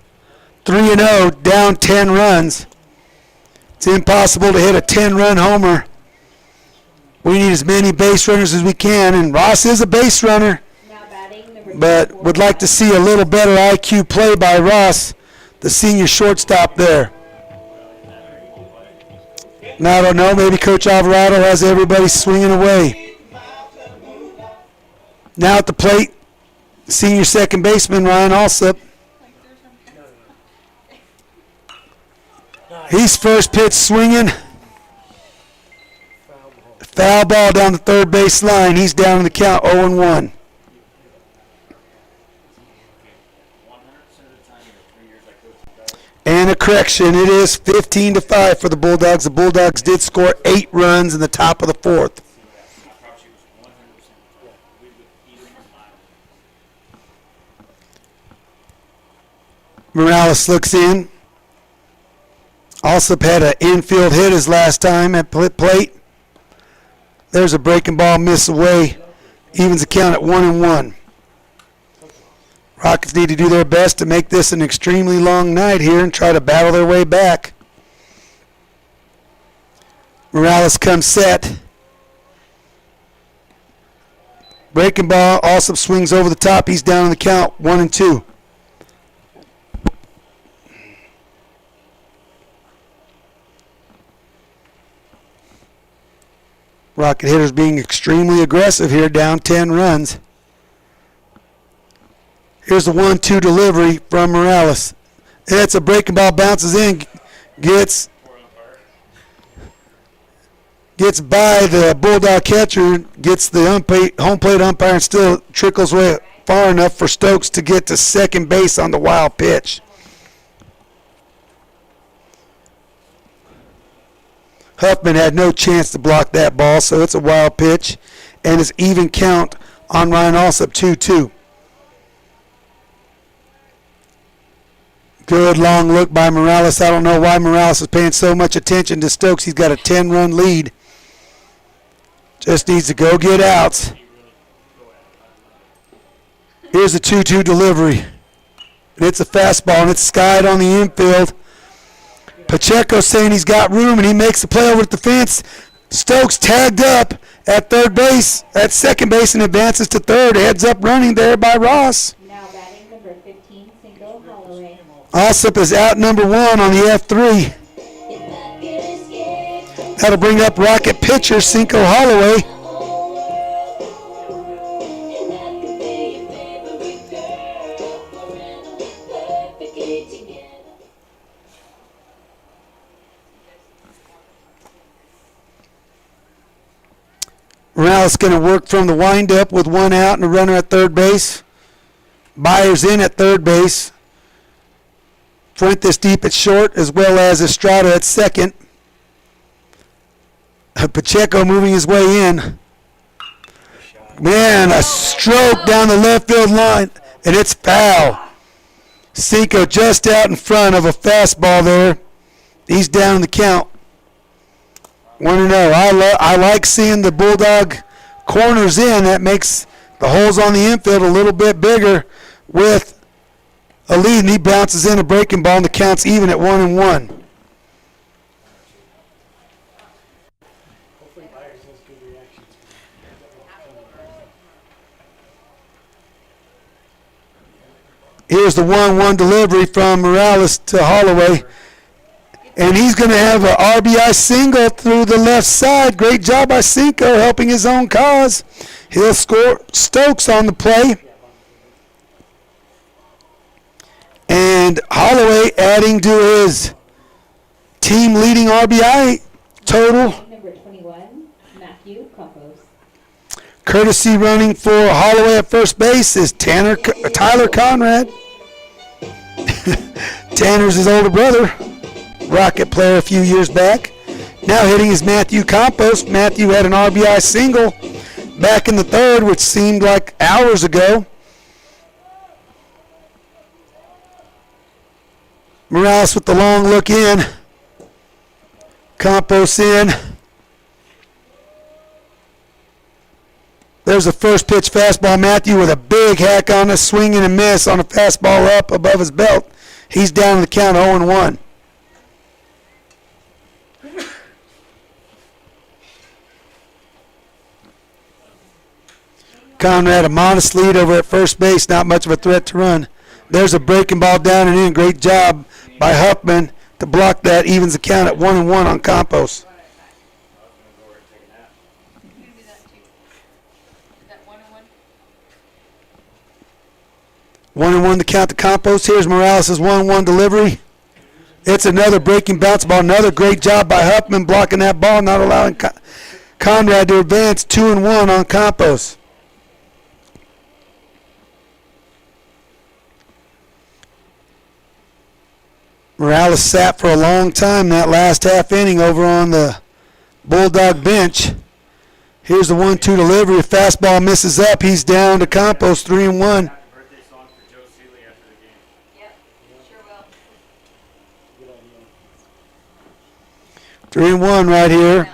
3-0, down 10 runs. It's impossible to hit a 10-run homer. We need as many base runners as we can, and Ross is a base runner, Now batting number but 24. would like to see a little better IQ play by Ross, the senior shortstop there. Now, I don't know, maybe Coach Alvarado has everybody swinging away. Now at the plate, senior second baseman Ryan Alsop. He's first pitch swinging. Foul ball down the third base line. He's down in the count 0-1. And a correction, it is 15-5 for the Bulldogs. The Bulldogs did score 8 runs in the top of the fourth. Morales looks in. Alsop had an infield hit his last time at plate. There's a breaking ball miss away. Evens the count at 1-1. Rockets need to do their best to make this an extremely long night here and try to battle their way back. Morales comes set. Breaking ball. Alsop swings over the top. He's down in the count 1-2. Rocket hitters being extremely aggressive here, down 10 runs. Here's the 1-2 delivery from Morales. It's a breaking ball, bounces in, gets by the Bulldog catcher, gets the home plate umpire, and still trickles away far enough for Stokes to get to second base on the wild pitch. Huffman had no chance to block that ball, so it's a wild pitch, and it's even count on Ryan Alsop, 2-2. Good long look by Morales. I don't know why Morales is paying so much attention to Stokes. He's got a 10-run lead. Just needs to go get outs. Here's a 2-2 delivery. And it's a fastball, and it's skied on the infield. Pacheco saying he's got room, and he makes the play over at the fence. Stokes tagged up at third base, at second base, and advances to third. Heads up running there by Ross. Now batting number 15, Cinco Holloway. Alsop is out number 1 on the F3. That'll bring up Rocket pitcher Cinco Holloway. Morales going to work from the windup with 1 out and a runner at third base. Byers in at third base. Fuentes deep at short, as well as Estrada at second. Pacheco moving his way in. Man, a stroke down the left field line, and it's foul. Cinco just out in front of a fastball there. He's down in the count. 1-0. I like seeing the Bulldog corners in. That makes the holes on the infield a little bit bigger with a lead, and he bounces in a breaking ball, and the count's even at 1-1. Here's the 1-1 delivery from Morales to Holloway. And he's going to have an RBI single through the left side. Great job by Cinco, helping his own cause. He'll score. Stokes on the play. And Holloway adding to his team-leading RBI total. Number 21, Matthew Campos. Courtesy running for Holloway at first base is Tyler Conrad. Tanner's his older brother. Rocket player a few years back. Now hitting is Matthew Campos. Matthew had an RBI single back in the third, which seemed like hours ago. Morales with the long look in. Campos in. There's a first pitch fastball. Matthew with a big hack on a swing and a miss on a fastball up above his belt. He's down in the count 0-1. Conrad a modest lead over at first base, not much of a threat to run. There's a breaking ball down and in. Great job by Huffman to block that. Evens the count at 1-1 on Campos. 1-1 to count to Campos. Here's Morales' 1-1 delivery. It's another breaking bounce ball. Another great job by Huffman blocking that ball, not allowing Conrad to advance. 2-1 on Campos. Morales sat for a long time that last half inning over on the Bulldog bench. Here's the 1-2 delivery. Fastball misses up. He's down to Campos, 3-1. Birthday song for Joe Seeley after the game. Yep, sure will. 3-1 right here.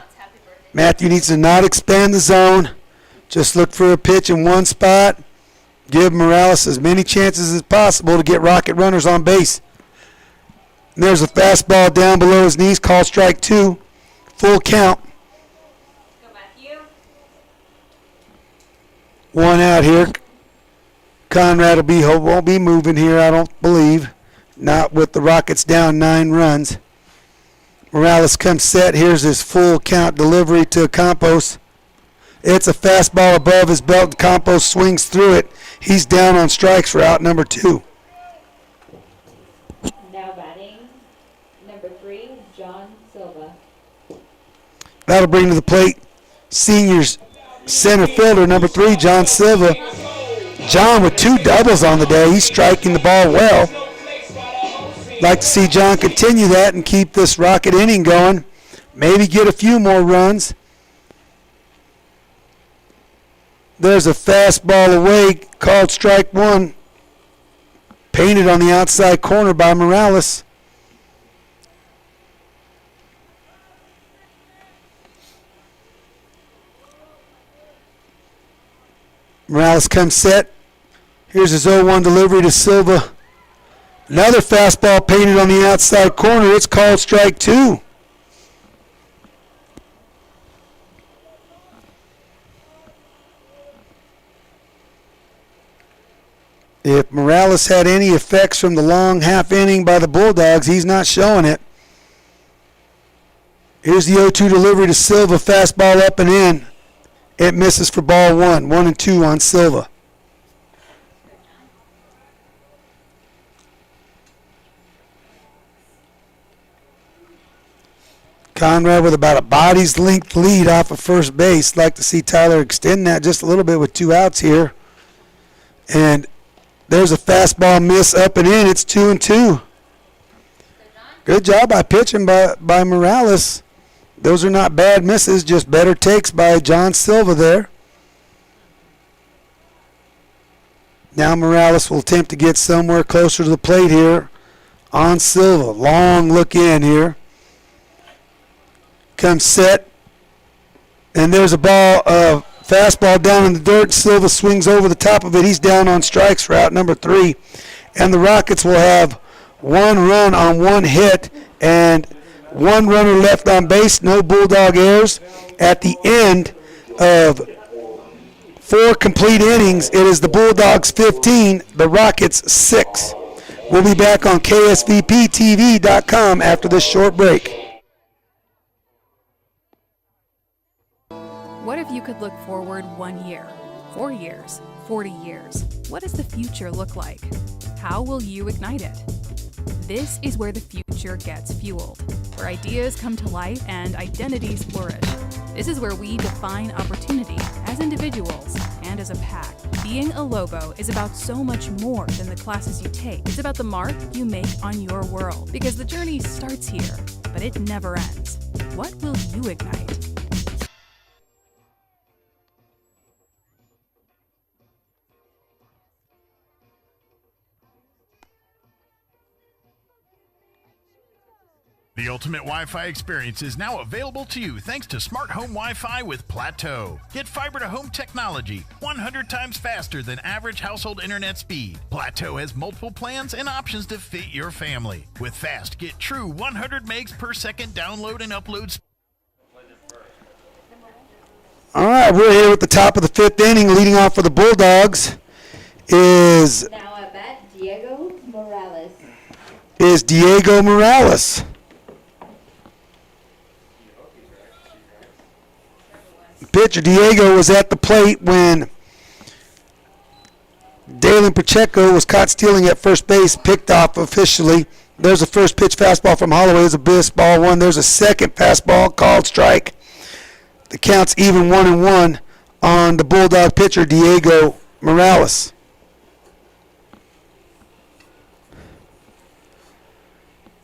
Matthew needs to not expand the zone. Just look for a pitch in one spot. Give Morales as many chances as possible to get Rocket runners on base. And there's a fastball down below his knees, called strike 2. Full count. Go Matthew. 1 out here. Conrad won't be moving here, I don't believe. Not with the Rockets down 9 runs. Morales comes set. Here's his full count delivery to Campos. It's a fastball above his belt. Campos swings through it. He's down on strikes for out number 2. Now batting, number 3, John Silva. That'll bring to the plate seniors center fielder, number 3, John Silva. John with 2 doubles on the day. He's striking the ball well. Like to see John continue that and keep this Rocket inning going. Maybe get a few more runs. There's a fastball away, called strike 1. Painted on the outside corner by Morales. Morales comes set. Here's his 0-1 delivery to Silva. Another fastball painted on the outside corner. It's called strike 2. If Morales had any effects from the long half inning by the Bulldogs, he's not showing it. Here's the 0-2 delivery to Silva. Fastball up and in. It misses for ball 1. 1-2 on Silva. Conrad with about a body's length lead off of first base. Like to see Tyler extend that just a little bit with 2 outs here. And there's a fastball miss up and in. It's 2-2. Good job by pitching by Morales. Those are not bad misses, just better takes by John Silva there. Now Morales will attempt to get somewhere closer to the plate here on Silva. Long look in here. Comes set. And there's a ball, fastball down in the dirt. Silva swings over the top of it. He's down on strikes for out number 3. And the Rockets will have 1 run on 1 hit and 1 runner left on base. No Bulldog errors. At the end of 4 complete innings, it is the Bulldogs 15, the Rockets 6. We'll be back on KSVPTV.com after this short break. What if you could look forward 1 year, 4 years, 40 years? What does the future look like? How will you ignite it? This is where the future gets fueled, where ideas come to life and identities flourish. This is where we define opportunity as individuals and as a pack. Being a Lobo is about so much more than the classes you take. It's about the mark you make on your world, because the journey starts here, but it never ends. What will you ignite? The ultimate Wi-Fi experience is now available to you thanks to Smart Home Wi-Fi with Plateau. Get fiber-to-home technology 100 times faster than average household internet speed. Plateau has multiple plans and options to fit your family. With fast, get true 100 megs per second download and upload speed. All right, we're here at the top of the 5th inning. Leading off for the Bulldogs is Now at bat, Diego Morales. Diego Morales. Pitcher Diego was at the plate when Dalen Pacheco was caught stealing at first base, picked off officially. There's a first pitch fastball from Holloway. It's a miss, ball 1. There's a second fastball called strike. The count's even 1-1 on the Bulldog pitcher Diego Morales.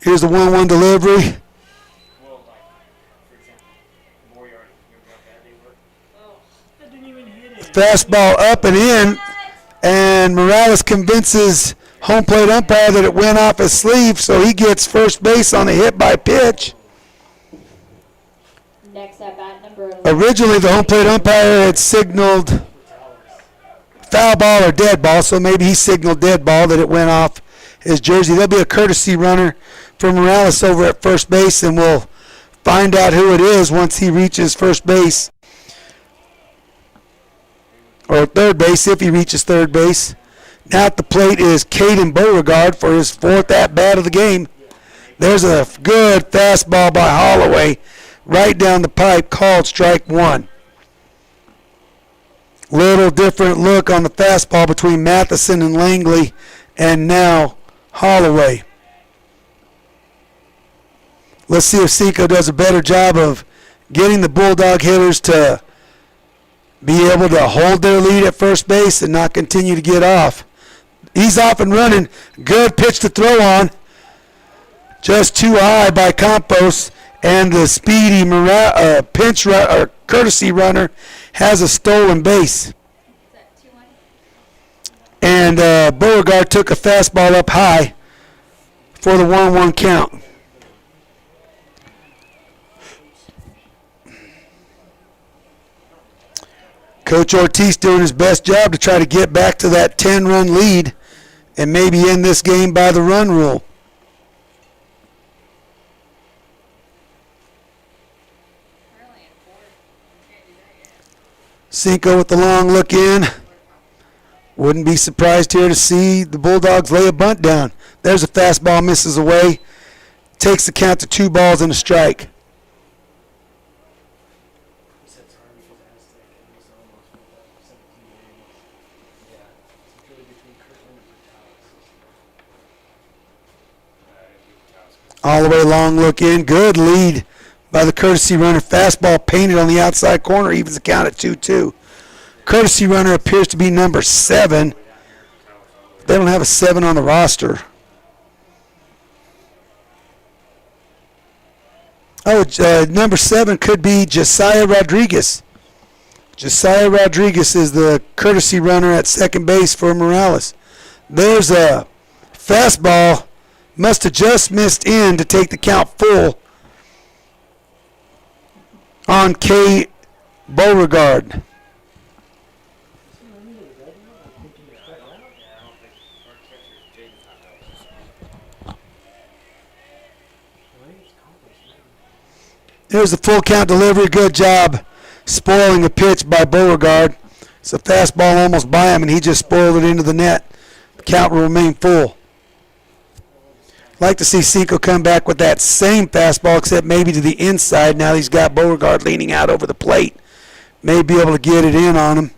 Here's the 1-1 delivery. Fastball up and in, and Morales convinces home plate umpire that it went off his sleeve, so he gets first base on a hit by pitch. Next at bat, number 11. Originally, the home plate umpire had signaled foul ball or dead ball, so maybe he signaled dead ball that it went off his jersey. There'll be a courtesy runner for Morales over at first base, and we'll find out who it is once he reaches first base. Or third base if he reaches third base. Now at the plate is Caden Beauregard for his 4th at-bat of the game. There's a good fastball by Holloway right down the pipe, called strike 1. Little different look on the fastball between Matheson and Langley, and now Holloway. Let's see if Cinco does a better job of getting the Bulldog hitters to be able to hold their lead at first base and not continue to get off. He's off and running. Good pitch to throw on. Just too high by Campos, and the speedy pinch or courtesy runner has a stolen base. And Beauregard took a fastball up high for the 1-1 count. Coach Ortiz doing his best job to try to get back to that 10-run lead and maybe end this game by the run rule. Cinco with the long look in. Wouldn't be surprised here to see the Bulldogs lay a bunt down. There's a fastball, misses away. Takes the count to 2 balls and a strike. All the way long look in. Good lead by the courtesy runner. Fastball painted on the outside corner. Evens the count at 2-2. Courtesy runner appears to be number 7. They don't have a 7 on the roster. Number 7 could be Josiah Rodriguez. Josiah Rodriguez is the courtesy runner at second base for Morales. There's a fastball. Must have just missed in to take the count full on K. Beauregard. There's the full count delivery. Good job spoiling a pitch by Beauregard. It's a fastball almost by him, and he just spoiled it into the net. The count will remain full. Like to see Cinco come back with that same fastball, except maybe to the inside. Now he's got Beauregard leaning out over the plate. May be able to get it in on him.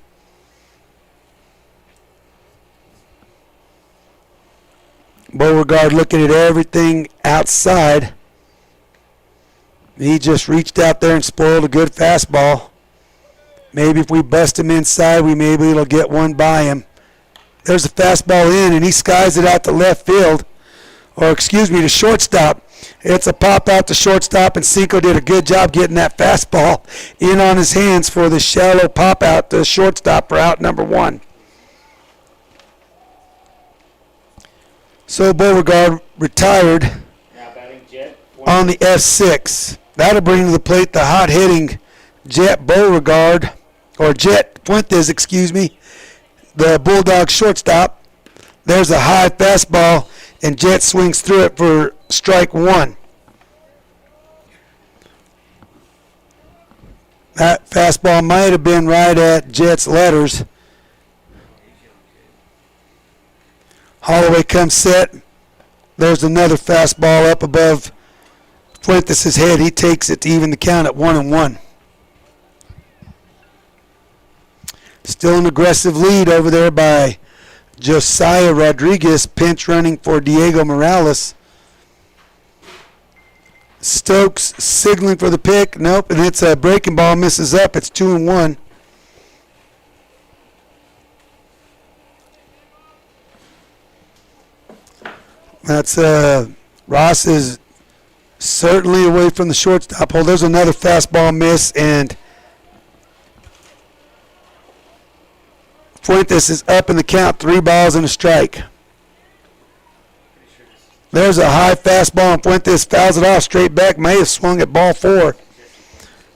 Beauregard looking at everything outside. He just reached out there and spoiled a good fastball. Maybe if we bust him inside, we may be able to get one by him. There's a fastball in, and he skies it out to left field. Or excuse me, to shortstop. It's a pop out to shortstop, and Cinco did a good job getting that fastball in on his hands for the shallow pop out to shortstop for out number 1. So Beauregard retired Now batting Jet. on the F6. That'll bring to the plate the hot hitting Jet Beauregard, or Jet Fuentes, excuse me, the Bulldog shortstop. There's a high fastball, and Jet swings through it for strike 1. That fastball might have been right at Jet's letters. Holloway comes set. There's another fastball up above Fuentes' head. He takes it to even the count at 1-1. Still an aggressive lead over there by Josiah Rodriguez, pinch running for Diego Morales. Stokes signaling for the pick. Nope, and it's a breaking ball, misses up. It's 2-1. That's Ross is certainly away from the shortstop hole. There's another fastball miss, and Fuentes is up in the count, 3 balls and a strike. There's a high fastball, and Fuentes fouls it off straight back. May have swung at ball 4.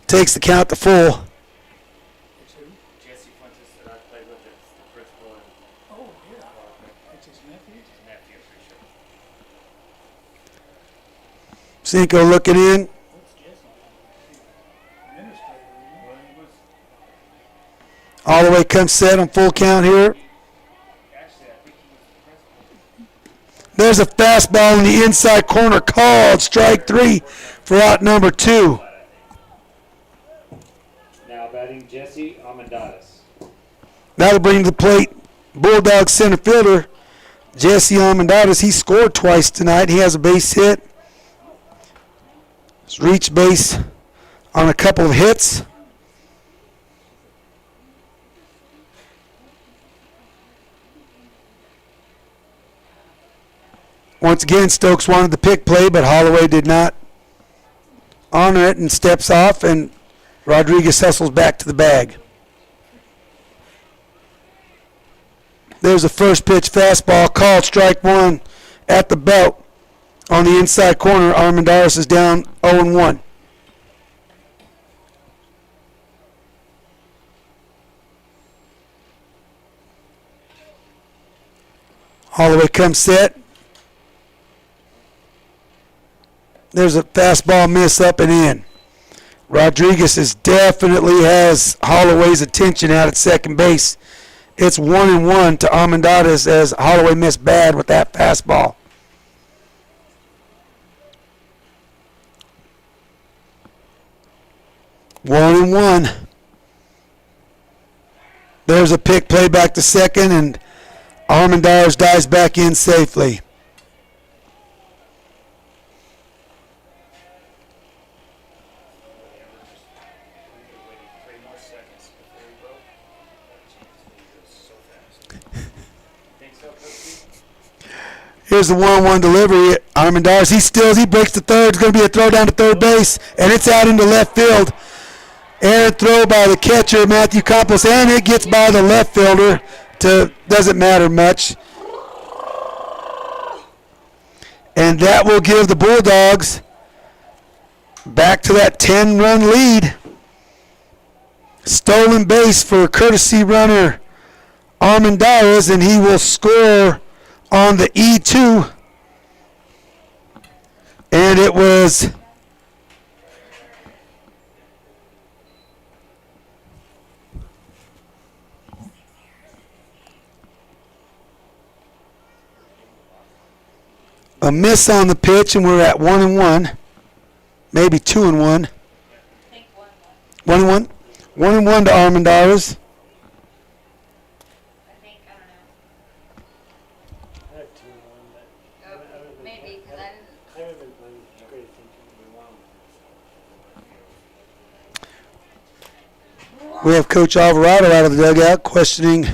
Takes the count to full. Jesse Fuentes that I played with at the principal. Oh, yeah. It's his nephew? His nephew, pretty sure. Cinco looking in. All the way comes set on full count here. There's a fastball in the inside corner called strike 3 for out number 2. Now batting Jesse Amendadas. That'll bring to the plate Bulldogs center fielder Jesse Armendariz. He scored twice tonight. He has a base hit. He's reached base on a couple of hits. Once again, Stokes wanted the pick play, but Holloway did not honor it and steps off, and Rodriguez hustles back to the bag. There's a first pitch fastball called strike one at the belt on the inside corner. Armendariz is down 0-1. Holloway comes set. There's a fastball miss up and in. Rodriguez definitely has Holloway's attention out at second base. It's 1-1 to Armendariz as Holloway missed bad with that fastball. One and one. There's a pick play back to second, and Armendariz dives back in safely. Here's the 1-1 delivery. Armendariz, he breaks the third. It's going to be a throw down to third base, and it's out into left field. Errant throw by the catcher, Matthew Campos, and it gets by the left fielder. Doesn't matter much. And that will give the Bulldogs back to that 10-run lead. Stolen base for courtesy runner Armendariz, and he will score on the E2, and it was a miss on the pitch, and we're at 1-1, maybe 2-1. 1-1. 1-1 to Armendariz. We have Coach Alvarado out of the dugout questioning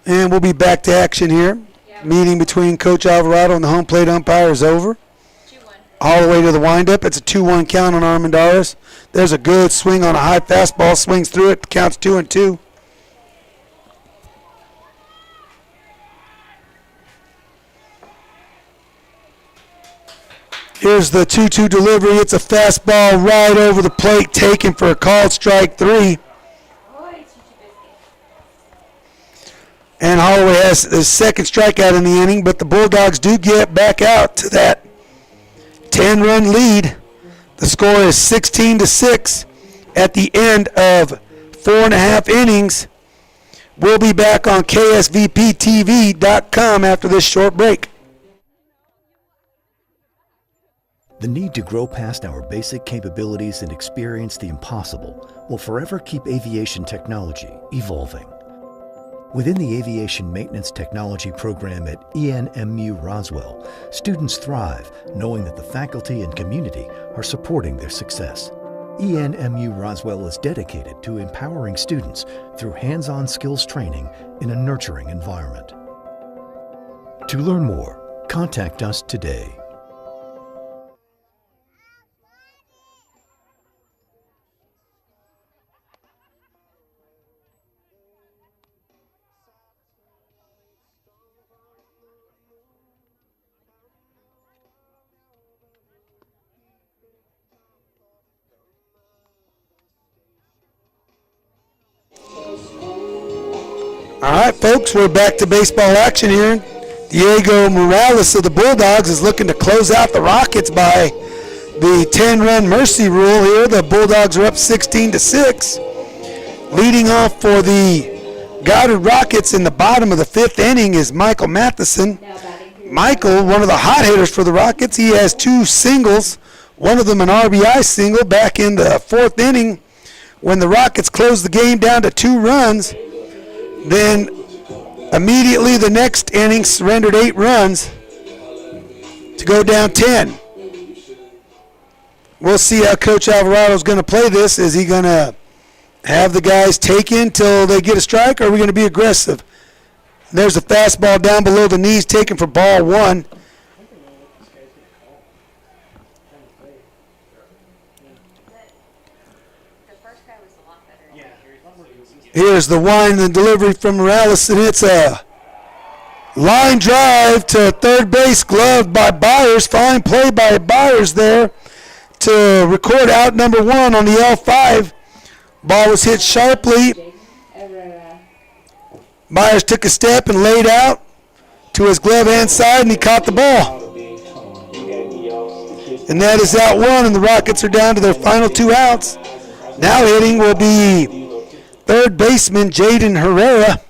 and we'll be back to action here. Yeah. Meeting between Coach Alvarado and the home plate umpire is over. 2-1. All the way to the windup. It's a 2-1 count on Armendariz. There's a good swing on a high fastball. Swings through it. Counts 2-2. Here's the 2-2 delivery. It's a fastball right over the plate, taken for a called strike 3. And Holloway has his second strikeout in the inning, but the Bulldogs do get back out to that 10-run lead. The score is 16-6 at the end of 4.5 innings. We'll be back on KSVPTV.com after this short break. The need to grow past our basic capabilities and experience the impossible will forever keep aviation technology evolving. Within the Aviation Maintenance Technology program at ENMU Roswell, students thrive knowing that the faculty and community are supporting their success. ENMU Roswell is dedicated to empowering students through hands-on skills training in a nurturing environment. To learn more, contact us today. All right, folks, we're back to baseball action here. Diego Morales of the Bulldogs is looking to close out the Rockets by the 10-run mercy rule here. The Bulldogs are up 16-6. Leading off for the Goddard Rockets in the bottom of the 5th inning is Michael Matheson. Michael, one of the hot hitters for the Rockets. He has 2 singles, one of them an RBI single back in the 4th inning when the Rockets closed the game down to 2 runs. Then immediately the next inning surrendered 8 runs to go down 10. We'll see how Coach Alvarado's going to play this. Is he going to have the guys take in till they get a strike, or are we going to be aggressive? There's a fastball down below the knees taken for ball 1. Here's the wind and delivery from Morales, and it's a line drive to third base, gloved by Byers. Fine play by Byers there to record out number 1 on the L5. Ball was hit sharply. Byers took a step and laid out to his glove hand side, and he caught the ball. And that is out 1, and the Rockets are down to their final 2 outs. Now hitting will be third baseman Jaden Herrera.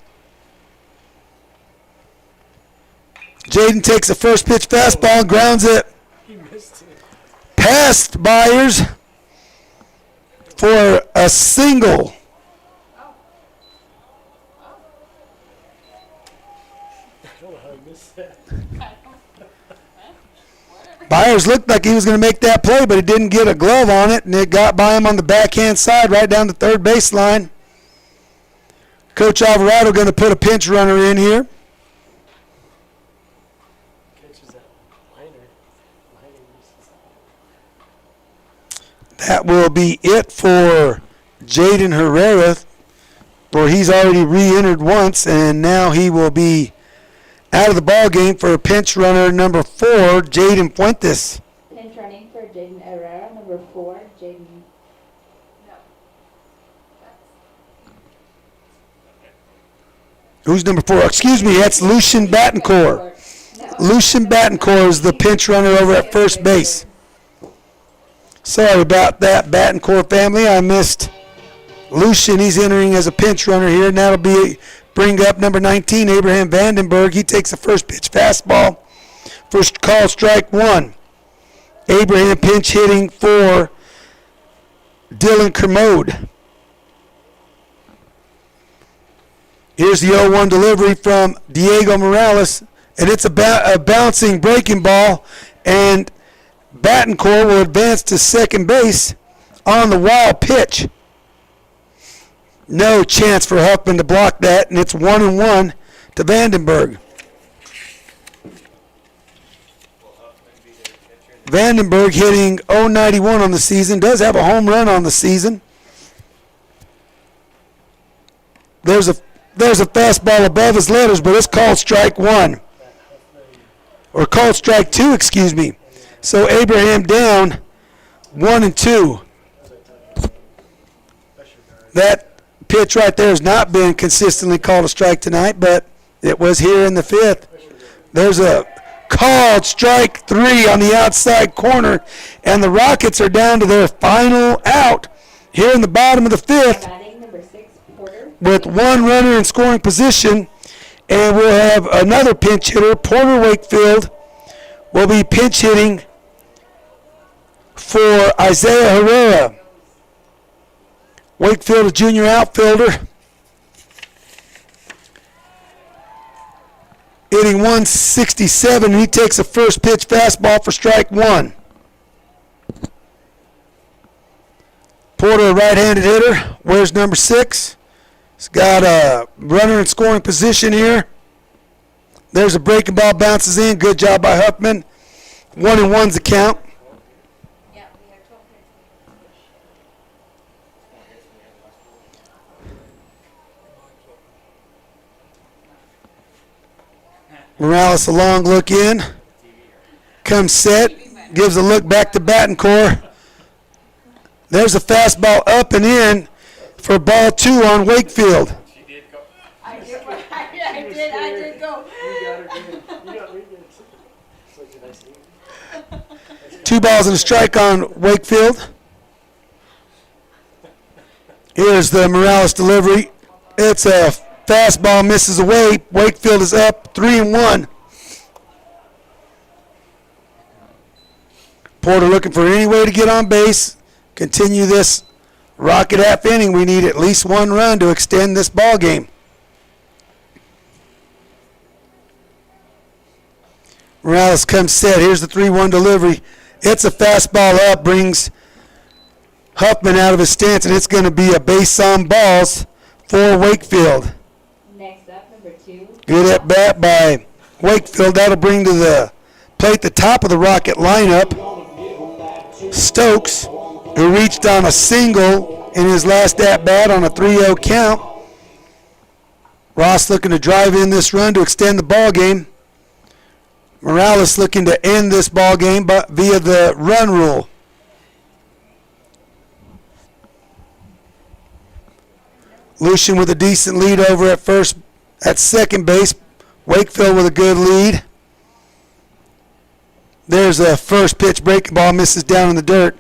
Jaden takes a first pitch fastball and grounds it past Byers for a single. Byers looked like he was going to make that play, but he didn't get a glove on it, and it got by him on the backhand side right down the third baseline. Coach Alvarado going to put a pinch runner in here. That will be it for Jaden Herrera, where he's already re-entered once, and now he will be out of the ball game for pinch runner number 4, Jaden Fuentes. Pinch running for Jaden Herrera, number 4, Jaden. Who's number 4? Excuse me, that's Lucian Battencourt. Lucian Battencourt is the pinch runner over at first base. Sorry about that, Battencourt family. I missed Lucian. He's entering as a pinch runner here, and that'll bring up number 19, Abraham Vandenberg. He takes the first pitch fastball. First call, strike 1. Abraham pinch hitting for Dylan Kermode. Here's the 0-1 delivery from Diego Morales, and it's a bouncing breaking ball, and Battencourt will advance to second base on the wild pitch. No chance for Huffman to block that, and it's 1-1 to Vandenberg. Vandenberg hitting .091 on the season, does have a home run on the season. There's a fastball above his letters, but it's called strike 1. Or called strike 2, excuse me. So Abraham down 1-2. That pitch right there has not been consistently called a strike tonight, but it was here in the 5th. There's a called strike 3 on the outside corner, and the Rockets are down to their final out here in the bottom of the 5th with 1 runner in scoring position, and we'll have another pinch hitter. Porter Wakefield will be pinch hitting for Isaiah Herrera. Wakefield, a junior outfielder, hitting 167, and he takes a first pitch fastball for strike 1. Porter, a right-handed hitter, where's number 6? He's got a runner in scoring position here. There's a breaking ball, bounces in. Good job by Huffman. 1-1's the count. Morales a long look in. Comes set. Gives a look back to Battencourt. There's a fastball up and in for ball 2 on Wakefield. I did go. You got me good. 2 balls and a strike on Wakefield. Here's the Morales delivery. It's a fastball, misses away. Wakefield is up 3-1. Porter looking for any way to get on base. Continue this Rocket half inning. We need at least one run to extend this ball game. Morales comes set. Here's the 3-1 delivery. It's a fastball up, brings Huffman out of his stance, and it's going to be a base on balls for Wakefield. Next up, number 2. Good at bat by Wakefield. That'll bring to the plate the top of the Rocket lineup. Stokes, who reached on a single in his last at bat on a 3-0 count. Ross looking to drive in this run to extend the ball game. Morales looking to end this ball game but via the run rule. Lucian with a decent lead over at second base. Wakefield with a good lead. There's a first pitch breaking ball, misses down in the dirt.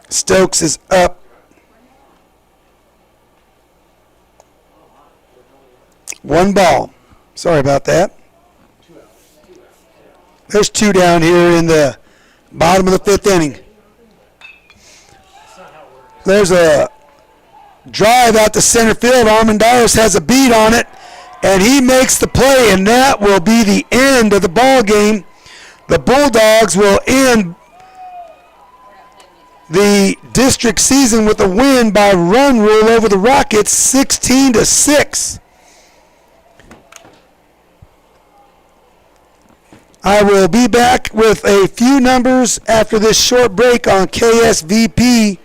Stokes is up. One ball. Sorry about that. There's 2 down here in the bottom of the 5th inning. There's a drive out to center field. Armendariz has a beat on it, and he makes the play, and that will be the end of the ball game. The Bulldogs will end the district season with a win by run rule over the Rockets, 16-6. I will be back with a few numbers after this short break on KSVPTV.com.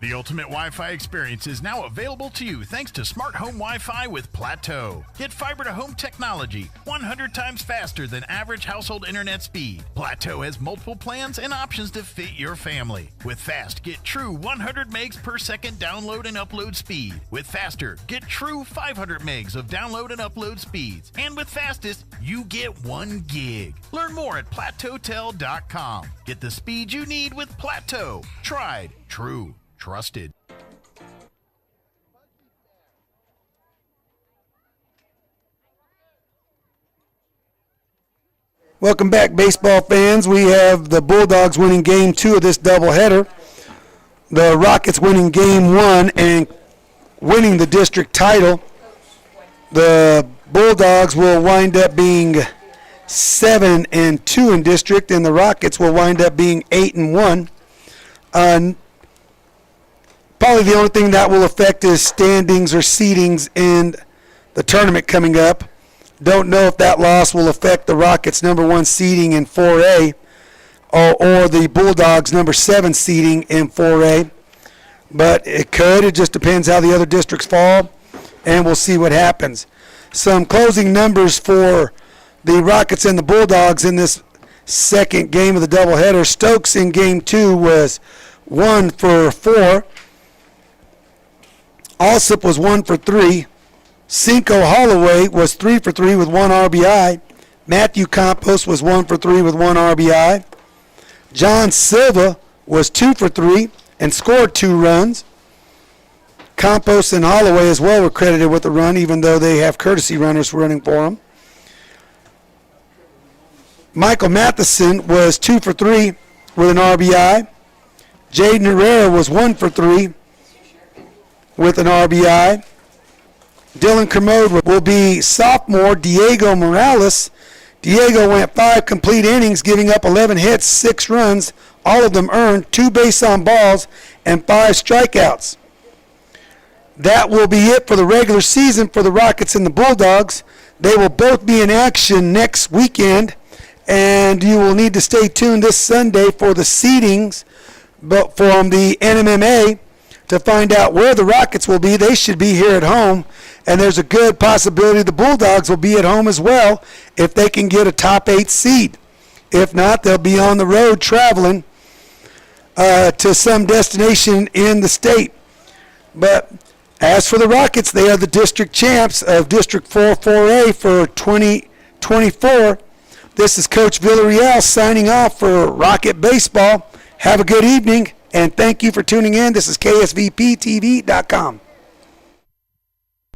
The ultimate Wi-Fi experience is now available to you thanks to Smart Home Wi-Fi with Plateau. Get fiber-to-home technology 100 times faster than average household internet speed. Plateau has multiple plans and options to fit your family. With Fast, get true 100 megs per second download and upload speed. With Faster, get true 500 megs of download and upload speeds. And with Fastest, you get 1 gig. Learn more at plateautel.com. Get the speed you need with Plateau. Tried, true, trusted. Welcome back, baseball fans. We have the Bulldogs winning Game 2 of this doubleheader. The Rockets winning Game 1 and winning the district title. The Bulldogs will wind up being 7-2 in district, and the Rockets will wind up being 8-1. Probably the only thing that will affect is standings or seedings in the tournament coming up. Don't know if that loss will affect the Rockets' number 1 seeding in 4A or the Bulldogs' number 7 seeding in 4A. But it could. It just depends how the other districts fall, and we'll see what happens. Some closing numbers for the Rockets and the Bulldogs in this second game of the doubleheader. Stokes in Game 2 was 1 for 4. Alsop was 1 for 3. Cinco Holloway was 3 for 3 with 1 RBI. Matthew Campos was 1 for 3 with 1 RBI. John Silva was 2 for 3 and scored 2 runs. Campos and Holloway as well were credited with a run, even though they have courtesy runners running for them. Michael Matheson was 2 for 3 with an RBI. Jaden Herrera was 1 for 3 with an RBI. Dylan Kermode will be sophomore Diego Morales. Diego went 5 complete innings, giving up 11 hits, 6 runs, all of them earned, 2 base on balls, and 5 strikeouts. That will be it for the regular season for the Rockets and the Bulldogs. They will both be in action next weekend, and you will need to stay tuned this Sunday for the seedings from the NMMA to find out where the Rockets will be. They should be here at home, and there's a good possibility the Bulldogs will be at home as well if they can get a top 8 seed. If not, they'll be on the road traveling to some destination in the state. But as for the Rockets, they are the district champs of District 4-4A for 2024. This is Coach Villarreal signing off for Rocket Baseball. Have a good evening, and thank you for tuning in. This is KSVPTV.com.